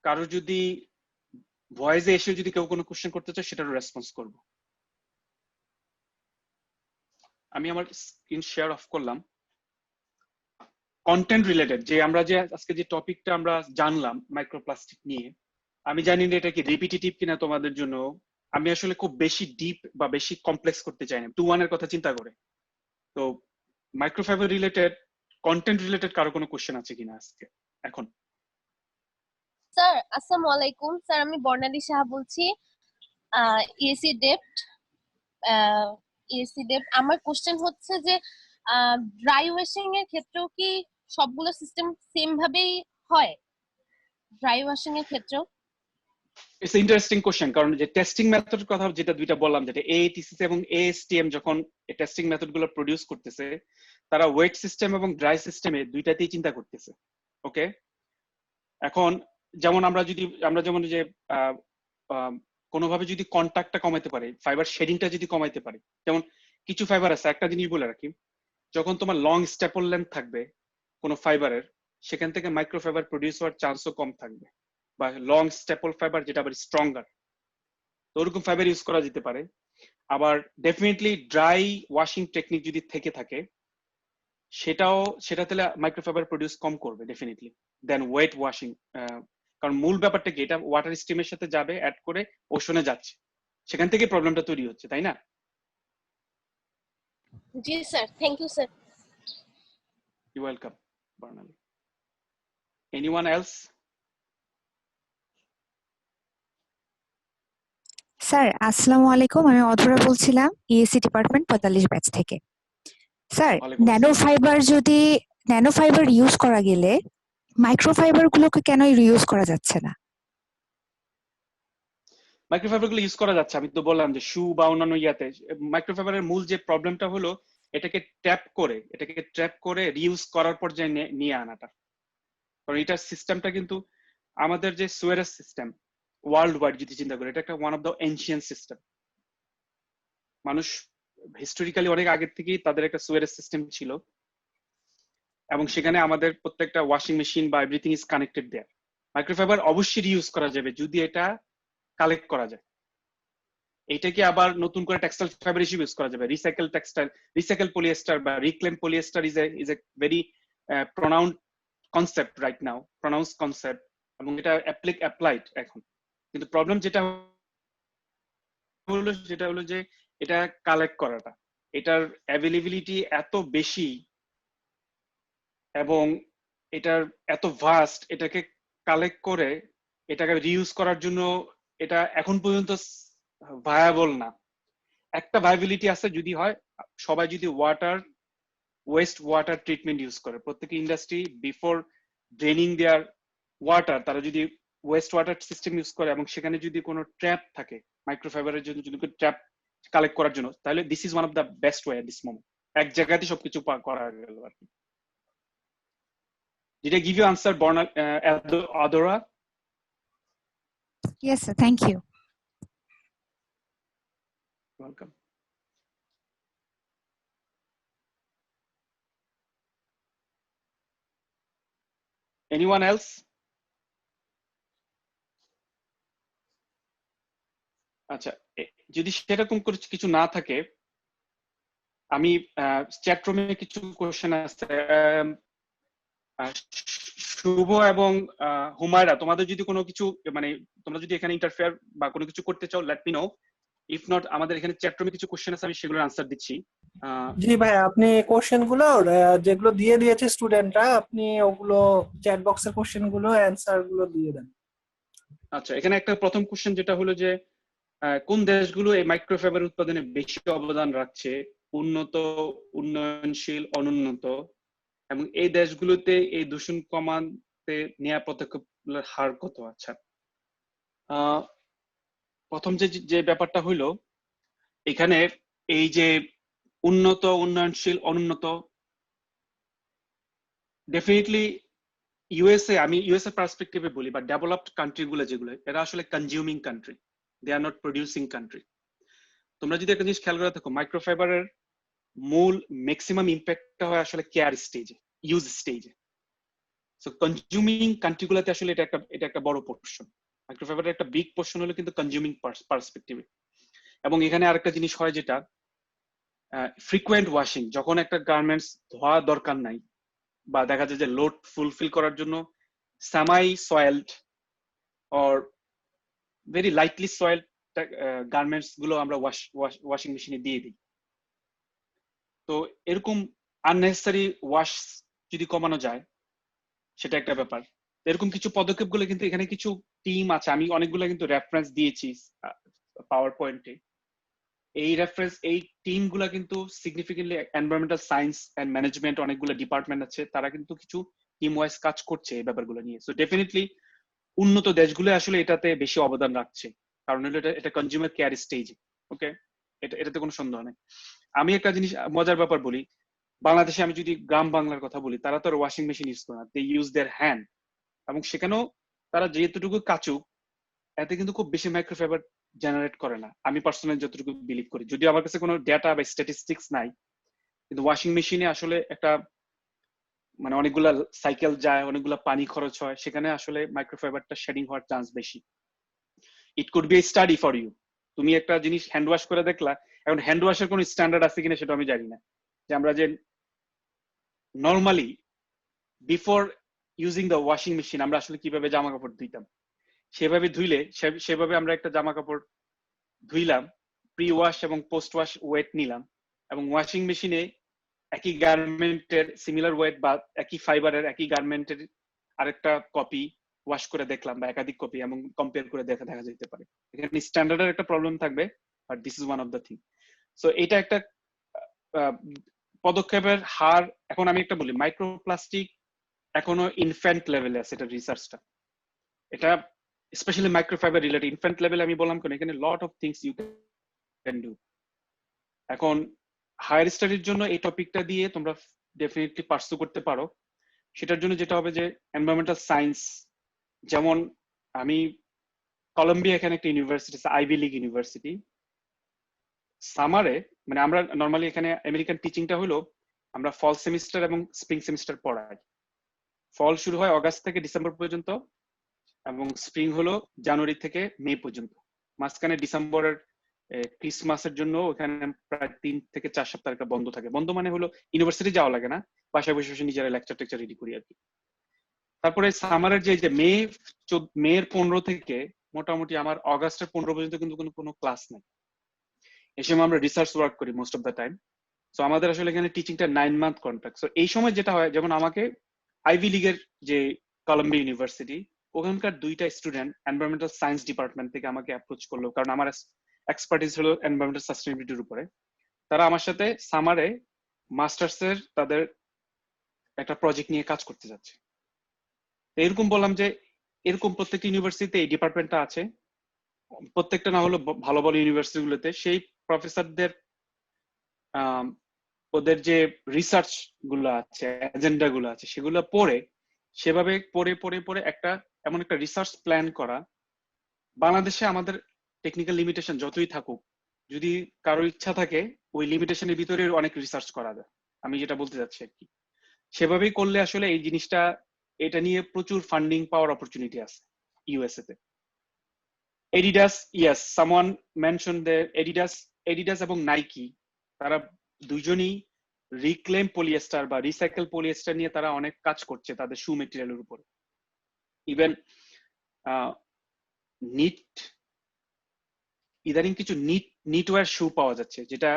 কারো যদি ভয়েসে এসে যদি কেউ কোনো কোশ্চেন করতে চায় সেটারও রেসপন্স করব। আমি আমার স্ক্রিন শেয়ার অফ করলাম। কন্টেন্ট রিলেটেড যে আমরা যে আজকে যে টপিকটা আমরা জানলাম মাইক্রোপ্লাস্টিক নিয়ে, আমি জানি না এটা কি রিপিটিটিভ কিনা তোমাদের জন্য। আমি আসলে খুব বেশি ডিপ বা বেশি কমপ্লেক্স করতে চাই না, 2-1 এর কথা চিন্তা করে। তো মাইক্রোফাইবার রিলেটেড, কন্টেন্ট রিলেটেড কারো কোনো কোশ্চেন আছে কিনা আজকে এখন? স্যার আসসালামু আলাইকুম। স্যার আমি বর্ণালী সাহা বলছি, ইএসি ডেপ্ট। আমার কোশ্চেন হচ্ছে যে ড্রাই ওয়াশিং এর ক্ষেত্রেও কি সবগুলো সিস্টেম সেম ভাবেই হয়? ড্রাই ওয়াশিং এর ক্ষেত্রেও ইটস ইন্টারেস্টিং কোশ্চেন, কারণ যে টেস্টিং মেথড কথা যেটা দুইটা বললাম, যেটা এটিসিসি এবং এএসটিএম যখন এই টেস্টিং মেথড গুলো প্রডিউস করতেছে, তারা ওয়েট সিস্টেম এবং ড্রাই সিস্টেমে দুইটাতেই চিন্তা করতেছে। ওকে, এখন যেমন আমরা যেমন যে কোনোভাবে যদি কন্টাক্টটা কমাইতে পারি, ফাইবার শেডিংটা যদি কমাইতে পারি, যেমন কিছু ফাইবার আছে, একটা জিনিস বলে রাখি, যখন তোমার লং স্ট্যাপল লেন্থ থাকবে কোনো ফাইবারের, সেখান থেকে মাইক্রোফাইবার প্রডিউস হওয়ার চান্সও কম থাকবে, বা লং স্ট্যাপল ফাইবার যেটা আবার স্ট্রঙ্গার, তো ওরকম ফাইবার ইউজ করা যেতে পারে। আবার ডেফিনেটলি ড্রাই ওয়াশিং টেকনিক যদি থেকে থাকে, সেটাতে মাইক্রোফাইবার প্রডিউস কম করবে ডেফিনেটলি দেন ওয়েট ওয়াশিং। কারণ মূল ব্যাপারটা কি, এটা ওয়াটার স্টিমের সাথে যাবে, অ্যাড করে ওশনে যাচ্ছে, সেখান থেকে প্রবলেমটা তৈরি হচ্ছে, তাই না? জি sir, thank you sir. You welcome Barnali. Anyone else? Sir আসসালামু আলাইকুম, আমি অধরা বলছিলাম ইএসসি ডিপার্টমেন্ট 45 ব্যাচ থেকে। স্যার ন্যানো ফাইবার ইউজ করা গেলে মাইক্রোফাইবার গুলোকে কেন রিউজ করা যাচ্ছে না? মাইক্রোফাইবার গুলো ইউজ করা যাচ্ছে, আমি তো বললাম যে শু বা অন্যান্য ইয়াতে মাইক্রোফাইবারের মূল যে প্রবলেমটা হলো এটাকে ট্র্যাপ করে রিউজ করার পর যে নিয়ে আনাটা। কারণ এটার সিস্টেমটা কিন্তু আমাদের যে সুয়ারেজ সিস্টেম ওয়ার্ল্ড ওয়াইড যদি চিন্তা করি, এটা একটা one of the ancient system. মানুষ হিস্টোরিক্যালি অনেক আগের থেকেই তাদের একটা সুয়ারেজ সিস্টেম ছিল, এবং সেখানে আমাদের প্রত্যেকটা ওয়াশিং মেশিন বা everything is connected there. Microfibre অবশ্যই রিউজ করা যাবে যদি এটা কালেক্ট করা যায়। এইটাকে আবার নতুন করে টেক্সটাইল ফাইবার হিসেবে ইউজ করা যাবে। রিসাইকেল পলিয়েস্টার বা reclaim polyester is a very pronounced concept right now, pronounce concept, এবং এটা অ্যাপ্লাইড এখন। কিন্তু প্রবলেম যেটা হলো যে এটা কালেক্ট করাটা, এটার অ্যাভেলেবিলিটি এত বেশি এবং এটার এত ভাস্ট, এটাকে কালেক্ট করে এটাকে রিউজ করার জন্য এটা এখন পর্যন্ত ভায়াবল না। একটা ভায়াবিলিটি আছে যদি হয়, সবাই যদি water West water treatment use করে। প্রত্যেক ইন্ডাস্ট্রি বিফোর ড্রেনিং দেয়ার ওয়াটার তারা যদি ওয়েস্ট ওয়াটার সিস্টেম ইউজ করে এবং সেখানে যদি কোনো ট্র্যাপ থাকে মাইক্রোফাইবারের জন্য, যদি ট্র্যাপ কালেক্ট করার জন্য, তাহলে this is one of the best way at this moment. এক জায়গাতে সবকিছু করা গেল আর কি। Did I give you answer, Adora? Yes, sir. Thank you. Welcome. Anyone else? আচ্ছা, যদি সেরকম কিছু না থাকে, আমি চ্যাট রুমে কিছু কোশ্চেন আছে। শুভ এবং হুমায়রা, তোমাদের যদি কোনো কিছু মানে তোমরা যদি এখানে ইন্টারফেয়ার বা কোনো কিছু করতে চাও, late me no. If not, আমাদের এখানে চ্যাট রুমে কিছু কোশ্চেন আছে, আমি সেগুলোর আনসার দিচ্ছি। জি ভাই, আপনি কোশ্চেন গুলো যেগুলো দিয়ে দিয়েছে স্টুডেন্টরা, আপনি ওগুলো চ্যাট বক্সের কোশ্চেন গুলো অ্যানসার গুলো দিয়ে দেন। আচ্ছা, এখানে একটা প্রথম কোশ্চেন যেটা হলো যে কোন দেশগুলো এই মাইক্রোফাইবার উৎপাদনে বেশি অবদান রাখছে, উন্নত, উন্নয়নশীল, অনুন্নত, এবং এই দেশগুলোতে এই দূষণ কমাতে নেওয়া পদক্ষেপের হার কত? আচ্ছা, প্রথম যে ব্যাপারটা হইলো, এখানে এই যে উন্নত, উন্নয়নশীল, অনুন্নত, ডেফিনেটলি ইউএসএ, আমি ইউএসএ পার্সপেক্টিভে বলি, বা ডেভেলপড কান্ট্রি গুলো যেগুলো, এরা আসলে consuming country, they are not producing country. তোমরা যদি একটা জিনিস খেয়াল করে থাকো, মাইক্রোফাইবারের মূল ম্যাক্সিমাম ইম্প্যাক্টটা হয় আসলে কেয়ার স্টেজে, ইউজ স্টেজে। সো কনজিউমিং কান্ট্রিগুলোতে আসলে এটা একটা বড় পোর্শন। মাইক্রোফাইবারের একটা বিগ পোর্শন হলো কিন্তু কনজিউমিং পার্সপেক্টিভে। এবং এখানে আরেকটা জিনিস হয় যেটা ফ্রিকুয়েন্ট ওয়াশিং, যখন একটা গার্মেন্টস ধোয়া দরকার নাই, বা দেখা যায় যে লোড ফুলফিল করার জন্য সেমাই সয়েলড অর ভেরি লাইটলি সয়েলড গার্মেন্টস গুলো আমরা ওয়াশিং মেশিনে দিয়ে দিই। তো এরকম আননেসেসারি ওয়াশ যদি কমানো যায়, সেটা একটা ব্যাপার। এরকম কিছু পদক্ষেপগুলো কিন্তু এখানে কিছু টিম আছে, আমি অনেকগুলো কিন্তু রেফারেন্স দিয়েছি পাওয়ার পয়েন্টে। এই টিম গুলা কিন্তু significantly environmental science and management, অনেকগুলো ডিপার্টমেন্ট আছে, তারা কিন্তু কিছু টিম ওয়াইজ কাজ করছে এই ব্যাপারগুলো নিয়ে। সো ডেফিনেটলি উন্নত দেশগুলো আসলে এটাতে বেশি অবদান রাখছে, কারণ এটা কনজিউমার কেয়ার স্টেজ। ওকে, এটাতে কোনো সন্দেহ নেই। আমি একটা জিনিস মজার ব্যাপার বলি, বাংলাদেশে আমি যদি গ্রাম বাংলার কথা বলি, তারা তো আর ওয়াশিং মেশিন ইউজ করে না, দে ইউজ দেয়ার হ্যান্ড। এবং সেখানেও তারা যেহেতুটুকু কাচুক, এতে কিন্তু খুব বেশি মাইক্রোফাইবার জেনারেট করে না, আমি পার্সোনালি যতটুকু বিলিভ করি। যদিও আমার কাছে কোনো ডেটা বা স্ট্যাটিস্টিক্স নাই, কিন্তু ওয়াশিং মেশিনে আসলে একটা মানে অনেকগুলা সাইকেল যায়, অনেকগুলা পানি খরচ হয়, সেখানে আসলে মাইক্রোফাইবারটা শেডিং হওয়ার চান্স বেশি। It could be a study for you. তুমি একটা জিনিস হ্যান্ড ওয়াশ করে দেখলা, এখন হ্যান্ড ওয়াশের কোনো স্ট্যান্ডার্ড আছে কিনা সেটা আমি জানি না, যে আমরা যে normally before using the washing machine আমরা আসলে কিভাবে জামা কাপড় ধুইতাম, সেভাবে ধুইলে সেভাবে আমরা একটা জামা কাপড় ধুইলাম, প্রি ওয়াশ এবং পোস্ট ওয়াশ ওয়েট নিলাম, এবং ওয়াশিং মেশিনে একই গার্মেন্টের সিমিলার ওয়েট বা একই ফাইবারের একই গার্মেন্টের আরেকটা কপি ওয়াশ করে দেখলাম, বা একাধিক কপি, এবং কম্পেয়ার করে দেখা যেতে পারে। এখানে স্ট্যান্ডার্ডের একটা প্রবলেম থাকবে, but this is one of the thing. So এটা একটা পদক্ষেপের হার। এখন আমি একটা বলি, মাইক্রোপ্লাস্টিক এখনো ইনফ্যান্ট লেভেলে আছে, এটা রিসার্চটা, এটা স্পেশালি মাইক্রোফাইবার রিলেটেড। ইনফ্যান্ট লেভেলে আমি বললাম কেন, এখানে lot of things you can do. এখন হায়ার স্টাডির জন্য এই টপিকটা দিয়ে তোমরা ডেফিনেটলি পার্সু করতে পারো। সেটার জন্য যেটা হবে যে এনভায়রনমেন্টাল সায়েন্স, যেমন আমি কলম্বিয়া, এখানে একটা ইউনিভার্সিটি আছে, আইভি লিগ ইউনিভার্সিটি। সামারে মানে আমরা নর্মালি এখানে আমেরিকান টিচিংটা হলো আমরা ফল সেমিস্টার এবং স্প্রিং সেমিস্টার পড়াই। ফল শুরু হয় অগাস্ট থেকে ডিসেম্বর পর্যন্ত, এবং স্প্রিং হলো জানুয়ারি থেকে মে পর্যন্ত। মাঝখানে ডিসেম্বরের ক্রিসমাসের জন্য ওখানে প্রায় 3 থেকে 4 সপ্তাহ একটা বন্ধ থাকে। বন্ধ মানে হলো ইউনিভার্সিটি যাওয়া লাগে না, বাসায় বসে বসে নিজেরা লেকচার টেকচার রেডি করি আর কি। তারপরে সামারের যে মের 15 থেকে মোটামুটি আমার অগাস্টের 15 পর্যন্ত কিন্তু কোনো ক্লাস নাই। এই সময় আমরা রিসার্চ ওয়ার্ক করি most of the time. So আমাদের আসলে এখানে টিচিংটা 9 মান্থ কন্ট্রাক্ট। সো এই সময় যেটা হয়, যেমন আমাকে আইভি লিগের যে কলম্বিয়া ইউনিভার্সিটি, ওখানকার 2টা স্টুডেন্ট এনভায়রনমেন্টাল সায়েন্স ডিপার্টমেন্ট থেকে আমাকে অ্যাপ্রোচ করলো, কারণ আমার এক্সপার্টিস হলো এনভায়রনমেন্টাল সাস্টেইনেবিলিটির উপরে। তারা আমার সাথে সামারে মাস্টার্সের তাদের একটা প্রজেক্ট নিয়ে কাজ করতে যাচ্ছে। এরকম বললাম যে এরকম প্রত্যেকটা ইউনিভার্সিটিতে এই ডিপার্টমেন্টটা আছে, প্রত্যেকটা না হলো ভালো ভালো ইউনিভার্সিটিগুলোতে সেই প্রফেসরদের ওদের যে রিসার্চ গুলো আছে, এজেন্ডা গুলো আছে, সেগুলো পড়ে সেভাবে পড়ে একটা এমন একটা রিসার্চ প্ল্যান করা। বাংলাদেশে আমাদের টেকনিক্যাল লিমিটেশন যতই থাকুক, যদি কারোর ইচ্ছা থাকে ওই লিমিটেশনের ভিতরে অনেক রিসার্চ করা যায়। আমি যেটা বলতে চাচ্ছি আর কি, সেভাবেই করলে আসলে এই জিনিসটা, এটা নিয়ে প্রচুর ফান্ডিং পাওয়ার অপরচুনিটি আছে ইউএসএ তে। Adidas, yes, someone mention the Adidas এবং নাইকি, তারা দুইজনই রিক্লেম পলিয়েস্টার বা রিসাইকেল পলিয়েস্টার নিয়ে তারা অনেক কাজ করছে তাদের শু মেটেরিয়ালের উপর। ইভেন নিট, ইদানিং কিছু নিটওয়্যার শু পাওয়া যাচ্ছে যেটা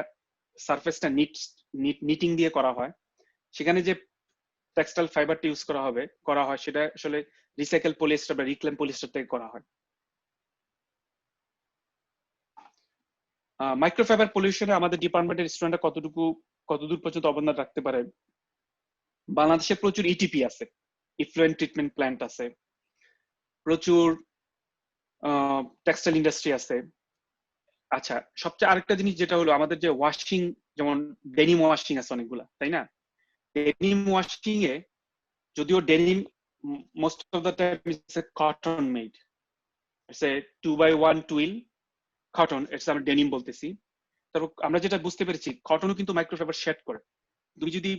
সারফেসটা নিটিং দিয়ে করা হয়, সেখানে যে টেক্সটাইল ফাইবারটা ইউজ করা হয় সেটা আসলে রিসাইকেল পলিয়েস্টার বা রিক্লেম পলিয়েস্টার থেকে করা হয়। মাইক্রোফাইবার পলিউশনে আমাদের ডিপার্টমেন্টের স্টুডেন্টরা কতদূর পর্যন্ত অবদান রাখতে পারে? বাংলাদেশে প্রচুর ইটিপি আছে, ইফ্লুয়েন্ট ট্রিটমেন্ট প্ল্যান্ট আছে, প্রচুর টেক্সটাইল ইন্ডাস্ট্রি আছে। আচ্ছা, সবচেয়ে আরেকটা জিনিস যেটা হলো আমাদের যে ওয়াশিং, যেমন ডেনিম ওয়াশিং আছে অনেকগুলা, তাই না? ডেনিম ওয়াশিং এ যদিও denim most of the time it's a cotton made, it's a 2x1 twill cotton, it's আমরা ডেনিম বলতেছি। তারপর আমরা যেটা বুঝতে পেরেছি, কটনও কিন্তু মাইক্রোফাইবার শেড করে। তুমি যদি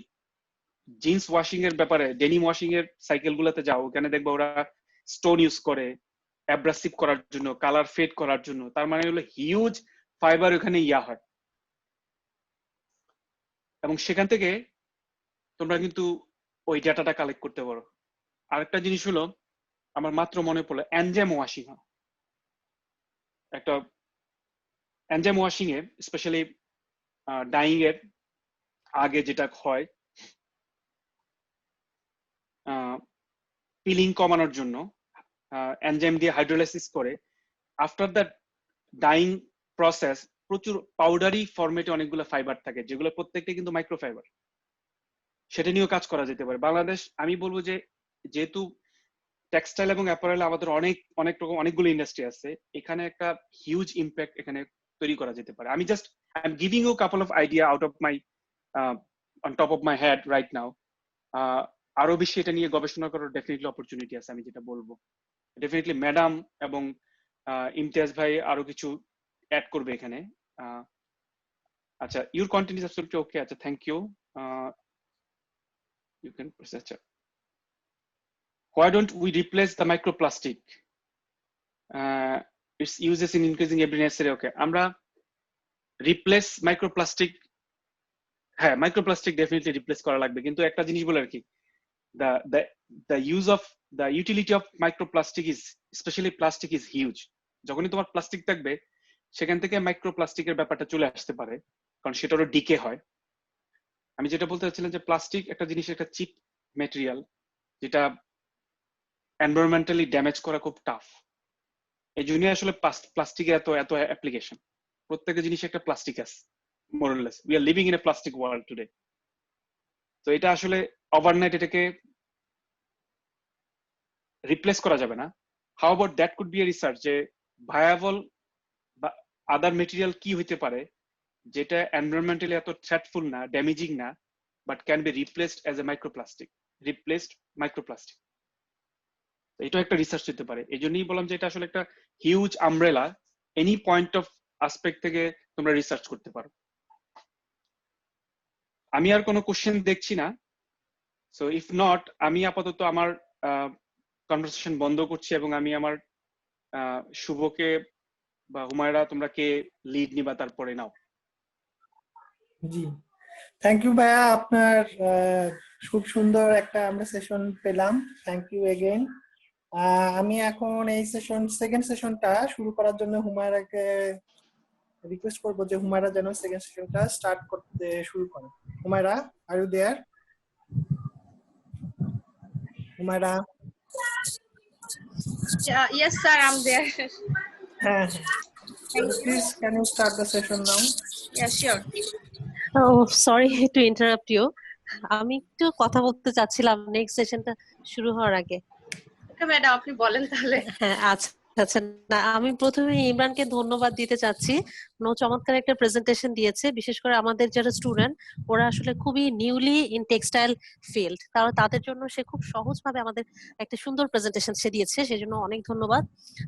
জিন্স ওয়াশিং এর ব্যাপারে ডেনিম ওয়াশিং এর সাইকেল গুলাতে যাও, ওখানে দেখবে ওরা স্টোন ইউজ করে অ্যাব্রাসিভ করার জন্য, কালার ফেড করার জন্য। তার মানে হলো হিউজ ফাইবার ওখানে হয়, এবং সেখান থেকে তোমরা কিন্তু ওই ডাটাটা কালেক্ট করতে পারো। আরেকটা জিনিস হলো আমার মাত্র মনে পড়লো, এনজাইম ওয়াশিং। একটা এনজাইম ওয়াশিং এ স্পেশালি ডাইং এর আগে যেটা হয়, পিলিং কমানোর জন্য এনজাইম দিয়ে হাইড্রোলাইসিস করে আফটার দ্যাট ডাইং প্রসেস প্রচুর পাউডারি ফরম্যাটে অনেকগুলো ফাইবার থাকে, যেগুলো প্রত্যেকটা কিন্তু মাইক্রোফাইবার। সেটা নিয়েও কাজ করা যেতে পারে। বাংলাদেশ, আমি বলবো যে যেহেতু টেক্সটাইল এবং অ্যাপারেল আমাদের অনেক রকম অনেকগুলো ইন্ডাস্ট্রি আছে, এখানে একটা হিউজ ইম্প্যাক্ট এখানে তৈরি করা যেতে পারে। I am giving you couple of idea out of my on top of my head right now. আরো বেশি এটা নিয়ে গবেষণা করার ডেফিনেটলি অপরচুনিটি আছে, আমি যেটা বলবো। ডেফিনেটলি ম্যাডাম এবং ইমতিয়াজ ভাই আরো কিছু অ্যাড করবে এখানে। আচ্ছা, your content is absolutely okay. আচ্ছা, thank you. You can press. আচ্ছা, why don't we replace the microplastic? Its uses in increasing every necessary. Okay, আমরা replace microplastic, হ্যাঁ মাইক্রোপ্লাস্টিক ডেফিনেটলি রিপ্লেস করা লাগবে, কিন্তু একটা জিনিস বলে আর কি, the use of the utility of microplastic is, especially plastic, is huge. যখনই তোমার প্লাস্টিক থাকবে সেখান থেকে মাইক্রোপ্লাস্টিকের ব্যাপারটা চলে আসতে পারে, কারণ সেটারও ডিকে হয়। আমি যেটা বলতে চাচ্ছিলাম যে প্লাস্টিক একটা জিনিস, একটা চিপ ম্যাটেরিয়াল, যেটা এনভায়রনমেন্টালি ড্যামেজ করা খুব টাফ। এই জন্যই আসলে প্লাস্টিকের এত অ্যাপ্লিকেশন। প্রত্যেকটা জিনিস একটা প্লাস্টিক আছে, more or less. We are living in a plastic world today. তো এটা আসলে ওভারনাইট এটাকে রিপ্লেস করা যাবে না। How about that could be a research, যে ভায়াবল বা আদার মেটেরিয়াল কি হইতে পারে যেটা এনভায়রনমেন্টালি এত থ্রেটফুল না, ড্যামেজিং না, but can be replaced as a microplastic. এটা একটা রিসার্চ হতে পারে। এই জন্যই বললাম যে এটা আসলে একটা huge umbrella, any point of aspect থেকে তোমরা রিসার্চ করতে পারো। আমি আর কোনো কোশ্চেন দেখছি না, সো ইফ নট আমি আপাতত আমার কনভারসেশন বন্ধ করছি, এবং আমি আমার শুভকে বা হুমায়রা, তোমরা কে লিড নিবা তারপরে নাও। জি, থ্যাংক ইউ ভাইয়া, আপনার খুব সুন্দর একটা আমরা সেশন পেলাম। Thank you again. আমি এখন এই সেকেন্ড সেশনটা শুরু করার জন্য হুমায়রাকে রিকোয়েস্ট করব যে হুমায়রা যেন সেকেন্ড সেশনটা স্টার্ট করতে শুরু করে। Humayra, are you there? Humayra? Yes, sir, I'm there. হ্যাঁ, please can you start the session now? Yeah, sure. Sorry to interrupt you, আমি একটু কথা বলতে চাচ্ছিলাম নেক্সট সেশনটা শুরু হওয়ার আগে। ওকে ম্যাডাম, আপনি বলেন তাহলে। হ্যাঁ আচ্ছা আচ্ছা, না আমি প্রথমে ইমরানকে ধন্যবাদ দিতে চাচ্ছি। ও চমৎকার একটা প্রেজেন্টেশন দিয়েছে, বিশেষ করে আমাদের যারা স্টুডেন্ট ওরা আসলে খুবই নিউলি ইন টেক্সটাইল ফিল্ড, তাদের জন্য সে খুব সহজভাবে আমাদের একটা সুন্দর প্রেজেন্টেশন সে দিয়েছে, সেজন্য অনেক ধন্যবাদ।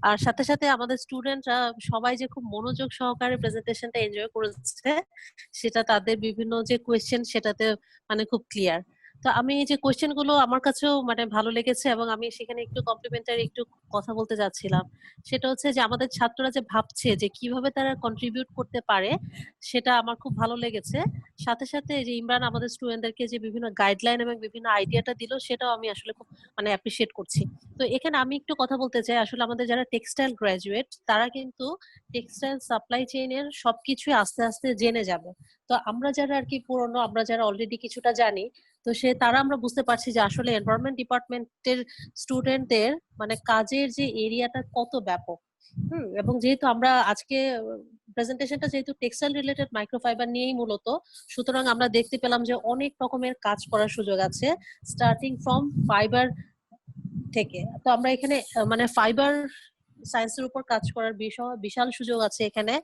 আর সাথে সাথে আমাদের স্টুডেন্টরা সবাই যে খুব মনোযোগ সহকারে প্রেজেন্টেশনটা এনজয় করেছে, সেটা তাদের বিভিন্ন যে কোয়েশ্চেন সেটাতে মানে খুব ক্লিয়ার। তো আমি এই যে কোয়েশ্চেন গুলো আমার কাছেও মানে ভালো লেগেছে, এবং আমি সেখানে একটু কমপ্লিমেন্টারি একটু কথা বলতে যাচ্ছিলাম। সেটা হচ্ছে যে আমাদের ছাত্ররা যে ভাবছে যে কিভাবে তারা কন্ট্রিবিউট করতে পারে, সেটা আমার খুব ভালো লেগেছে। সাথে সাথে যে ইমরান আমাদের স্টুডেন্টদেরকে যে বিভিন্ন গাইডলাইন এবং বিভিন্ন আইডিয়াটা দিল, সেটাও আমি আসলে খুব মানে অ্যাপ্রিসিয়েট করছি। তো এখানে আমি একটু কথা বলতে চাই, আসলে আমাদের যারা টেক্সটাইল গ্রাজুয়েট তারা কিন্তু টেক্সটাইল সাপ্লাই চেইনের সবকিছুই আস্তে আস্তে জেনে যাবে। তো আমরা যারা আর কি পুরনো, আমরা যারা অলরেডি কিছুটা জানি, তো তারা আমরা বুঝতে পারছি যে আসলে এনভায়রনমেন্ট ডিপার্টমেন্টের স্টুডেন্টদের মানে কাজের যে এরিয়াটা কত ব্যাপক। এবং যেহেতু আমরা আজকে প্রেজেন্টেশনটা যেহেতু টেক্সটাইল রিলেটেড মাইক্রোফাইবার নিয়েই মূলত, সুতরাং আমরা দেখতে পেলাম যে অনেক রকমের কাজ করার সুযোগ আছে স্টার্টিং ফ্রম ফাইবার থেকে। তো আমরা এখানে মানে ফাইবার সায়েন্সের উপর কাজ করার বিশাল সুযোগ আছে এখানে,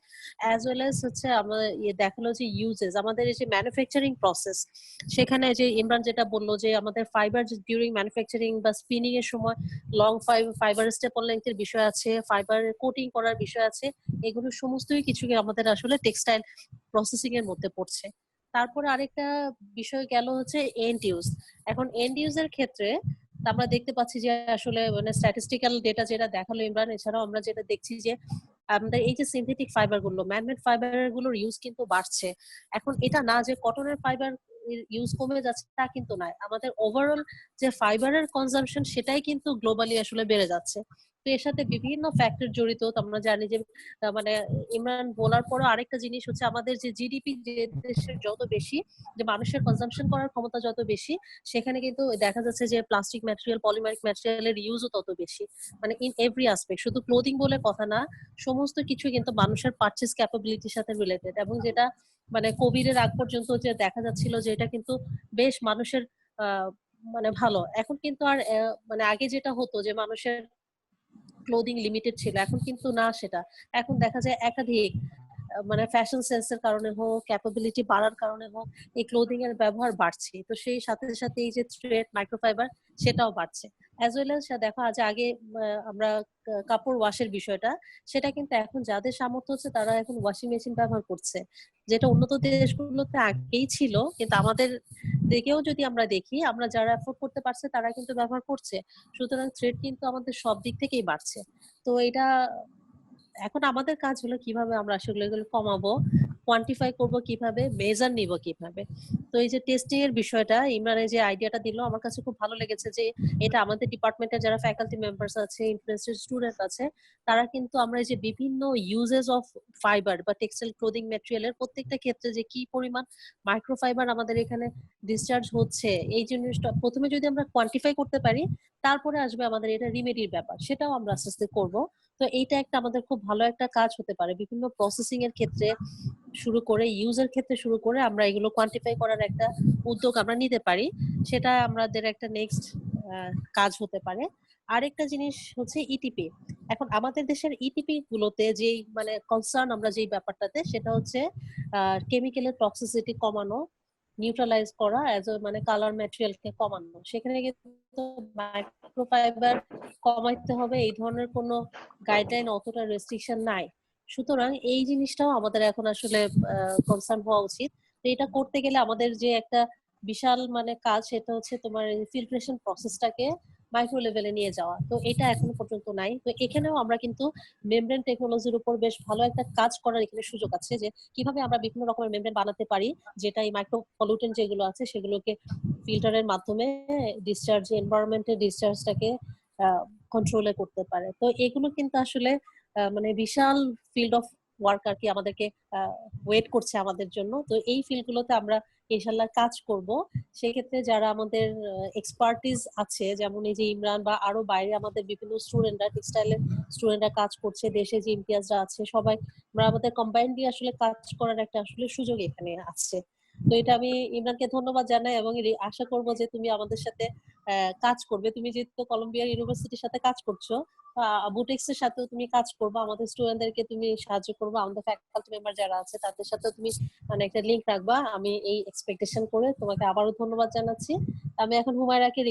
অ্যাজ ওয়েল এজ হচ্ছে আমরা দেখালো যে ইউজেস আমাদের এই যে ম্যানুফ্যাকচারিং প্রসেস, সেখানে যে ইমরান যেটা বললো যে আমাদের ফাইবার ডিউরিং ম্যানুফ্যাকচারিং বা স্পিনিং এর সময় লং ফাইবার স্টেপল লেন্থের বিষয় আছে, ফাইবার কোটিং করার বিষয় আছে, এগুলো সমস্তই কিছু আমাদের আসলে টেক্সটাইল প্রসেসিং এর মধ্যে পড়ছে। তারপরে আরেকটা বিষয় গেল হচ্ছে এন্ড ইউজ। এখন এন্ড ইউজের ক্ষেত্রে আমরা দেখতে পাচ্ছি যে আসলে মানে স্ট্যাটিস্টিক্যাল ডেটা যেটা দেখালো ইমরান, এছাড়াও আমরা যেটা দেখছি যে আমাদের এই যে সিনথেটিক ফাইবার গুলো, ম্যানমেড ফাইবার গুলোর ইউজ কিন্তু বাড়ছে। এখন এটা না যে কটনের ফাইবার ইউজ কমে যাচ্ছে তা কিন্তু নয়, আমাদের ওভারঅল যে ফাইবারের কনজাম্পশন সেটাই কিন্তু গ্লোবালি আসলে বেড়ে যাচ্ছে। তো এর সাথে বিভিন্ন ফ্যাক্টর জড়িত। তো আমরা জানি যে মানে ইমরান বলার পরও আরেকটা জিনিস হচ্ছে আমাদের যে জিডিপি যে দেশের যত বেশি, যে মানুষের কনজাম্পশন করার ক্ষমতা যত বেশি, সেখানে কিন্তু দেখা যাচ্ছে যে প্লাস্টিক ম্যাটেরিয়াল, পলিমারিক ম্যাটেরিয়ালের ইউজও তত বেশি। মানে ইন এভরি আসপেক্ট, শুধু ক্লোদিং বলে কথা না, সমস্ত কিছু কিন্তু মানুষের পারচেজ ক্যাপাবিলিটির সাথে রিলেটেড। এবং যেটা মানে কোভিড এর আগ পর্যন্ত যে দেখা যাচ্ছিল যে এটা কিন্তু বেশ মানুষের মানে ভালো। এখন কিন্তু আর মানে আগে যেটা হতো যে মানুষের ক্লোদিং লিমিটেড ছিল, এখন কিন্তু না সেটা। এখন দেখা যায় একাধিক মানে ফ্যাশন সেন্সের কারণে হোক, ক্যাপাবিলিটি বাড়ার কারণে হোক, এই ক্লোদিং এর ব্যবহার বাড়ছে। তো সেই সাথে সাথে এই যে থ্রেড মাইক্রোফাইবার সেটাও বাড়ছে। অ্যাজ ওয়েল এজ দেখো আজ আগে আমরা কাপড় ওয়াশের বিষয়টা, সেটা কিন্তু এখন যাদের সামর্থ্য হচ্ছে তারা এখন ওয়াশিং মেশিন ব্যবহার করছে, যেটা উন্নত দেশগুলোতে আগেই ছিল, কিন্তু আমাদের দিকেও যদি আমরা দেখি, আমরা যারা অ্যাফোর্ড করতে পারছে তারা কিন্তু ব্যবহার করছে। সুতরাং থ্রেড কিন্তু আমাদের সব দিক থেকেই বাড়ছে। তো এটা এখন আমাদের কাজ হলো কিভাবে আমরা আসলে এগুলো কমাবো, কোয়ান্টিফাই করব কিভাবে, মেজার নিব কিভাবে। তো এই যে টেস্টিং এর বিষয়টা ইমরানের যে আইডিয়াটা দিল আমার কাছে খুব ভালো লেগেছে, যে এটা আমাদের ডিপার্টমেন্টের যারা ফ্যাকাল্টি মেম্বার্স আছে, ইনফ্লুয়েন্সিয়াল স্টুডেন্ট আছে, তারা কিন্তু আমরা এই যে বিভিন্ন ইউজেস অফ ফাইবার বা টেক্সটাইল ক্লোদিং ম্যাটেরিয়ালের প্রত্যেকটা ক্ষেত্রে যে কি পরিমাণ মাইক্রোফাইবার আমাদের এখানে ডিসচার্জ হচ্ছে, এই জিনিসটা প্রথমে যদি আমরা কোয়ান্টিফাই করতে পারি, তারপরে আসবে আমাদের এটা রিমেডির ব্যাপার, সেটাও আমরা আস্তে আস্তে করবো। তো এইটা একটা আমাদের খুব ভালো একটা কাজ হতে পারে, বিভিন্ন প্রসেসিং এর ক্ষেত্রে শুরু করে ইউজের ক্ষেত্রে শুরু করে আমরা এগুলো কোয়ান্টিফাই করার একটা উদ্যোগ আমরা নিতে পারি, সেটা আমাদের একটা নেক্সট কাজ হতে পারে। আরেকটা জিনিস হচ্ছে ইটিপি। এখন আমাদের দেশের ইটিপি গুলোতে যেই মানে কনসার্ন আমরা যেই ব্যাপারটাতে, সেটা হচ্ছে কেমিক্যালের টক্সিসিটি কমানো, নিউট্রালাইজ করা, অ্যাজ মানে কালার ম্যাটেরিয়ালকে কমানো। সেখানে কিন্তু মাইক্রোফাইবার কমাইতে হবে এই ধরনের কোনো গাইডলাইন অতটা রেস্ট্রিকশন নাই। সুতরাং এই জিনিসটাও আমাদের এখন আসলে কনসার্ন হওয়া উচিত। তো এটা করতে গেলে আমাদের যে একটা বিশাল মানে কাজ, সেটা হচ্ছে তোমার ফিল্ট্রেশন প্রসেসটাকে মাইক্রো লেভেলে নিয়ে যাওয়া। তো এটা এখনো পর্যন্ত নাই। তো এখানেও আমরা কিন্তু মেমব্রেন টেকনোলজির উপর বেশ ভালো একটা কাজ করার এখানে সুযোগ আছে, যে কিভাবে আমরা বিভিন্ন রকমের মেমব্রেন বানাতে পারি, যেটা এই মাইক্রো পলিউটেন্ট যেগুলো আছে সেগুলোকে ফিল্টারের মাধ্যমে ডিসচার্জ, এনভায়রনমেন্টের ডিসচার্জটাকে কন্ট্রোলে করতে পারে। তো এগুলো কিন্তু আসলে মানে বিশাল ফিল্ড অফ ওয়ার্ক আর কি আমাদেরকে ওয়েট করছে আমাদের জন্য। তো এই ফিল্ডগুলোতে আমরা ইনশাল্লাহ কাজ করব। সেক্ষেত্রে যারা আমাদের এক্সপার্টিস আছে, যেমন এই যে ইমরান বা আরো বাইরে আমাদের বিভিন্ন স্টুডেন্টরা, টেক্সটাইলের স্টুডেন্টরা কাজ করছে, দেশে যে ইমতিয়াজরা আছে, সবাই আমরা আমাদের কম্বাইন্ডলি আসলে কাজ করার একটা আসলে সুযোগ এখানে আছে। তো এটা আমি ইমরানকে ধন্যবাদ জানাই এবং আশা করব যে তুমি আমাদের সাথে কাজ করবে। তুমি যেহেতু কলম্বিয়া ইউনিভার্সিটির সাথে কাজ করছো, বুটেক্স এর সাথেও তুমি কাজ করবে, আমাদের স্টুডেন্টদেরকে তুমি সাহায্য করবে, আমাদের ফ্যাকাল্টি মেম্বার যারা আছে তাদের সাথে তুমি মানে একটা লিংক রাখবা। আমি এই এক্সপেকটেশন করে তোমাকে আবারও ধন্যবাদ জানাচ্ছি। আমি এখন হুমায়রাকে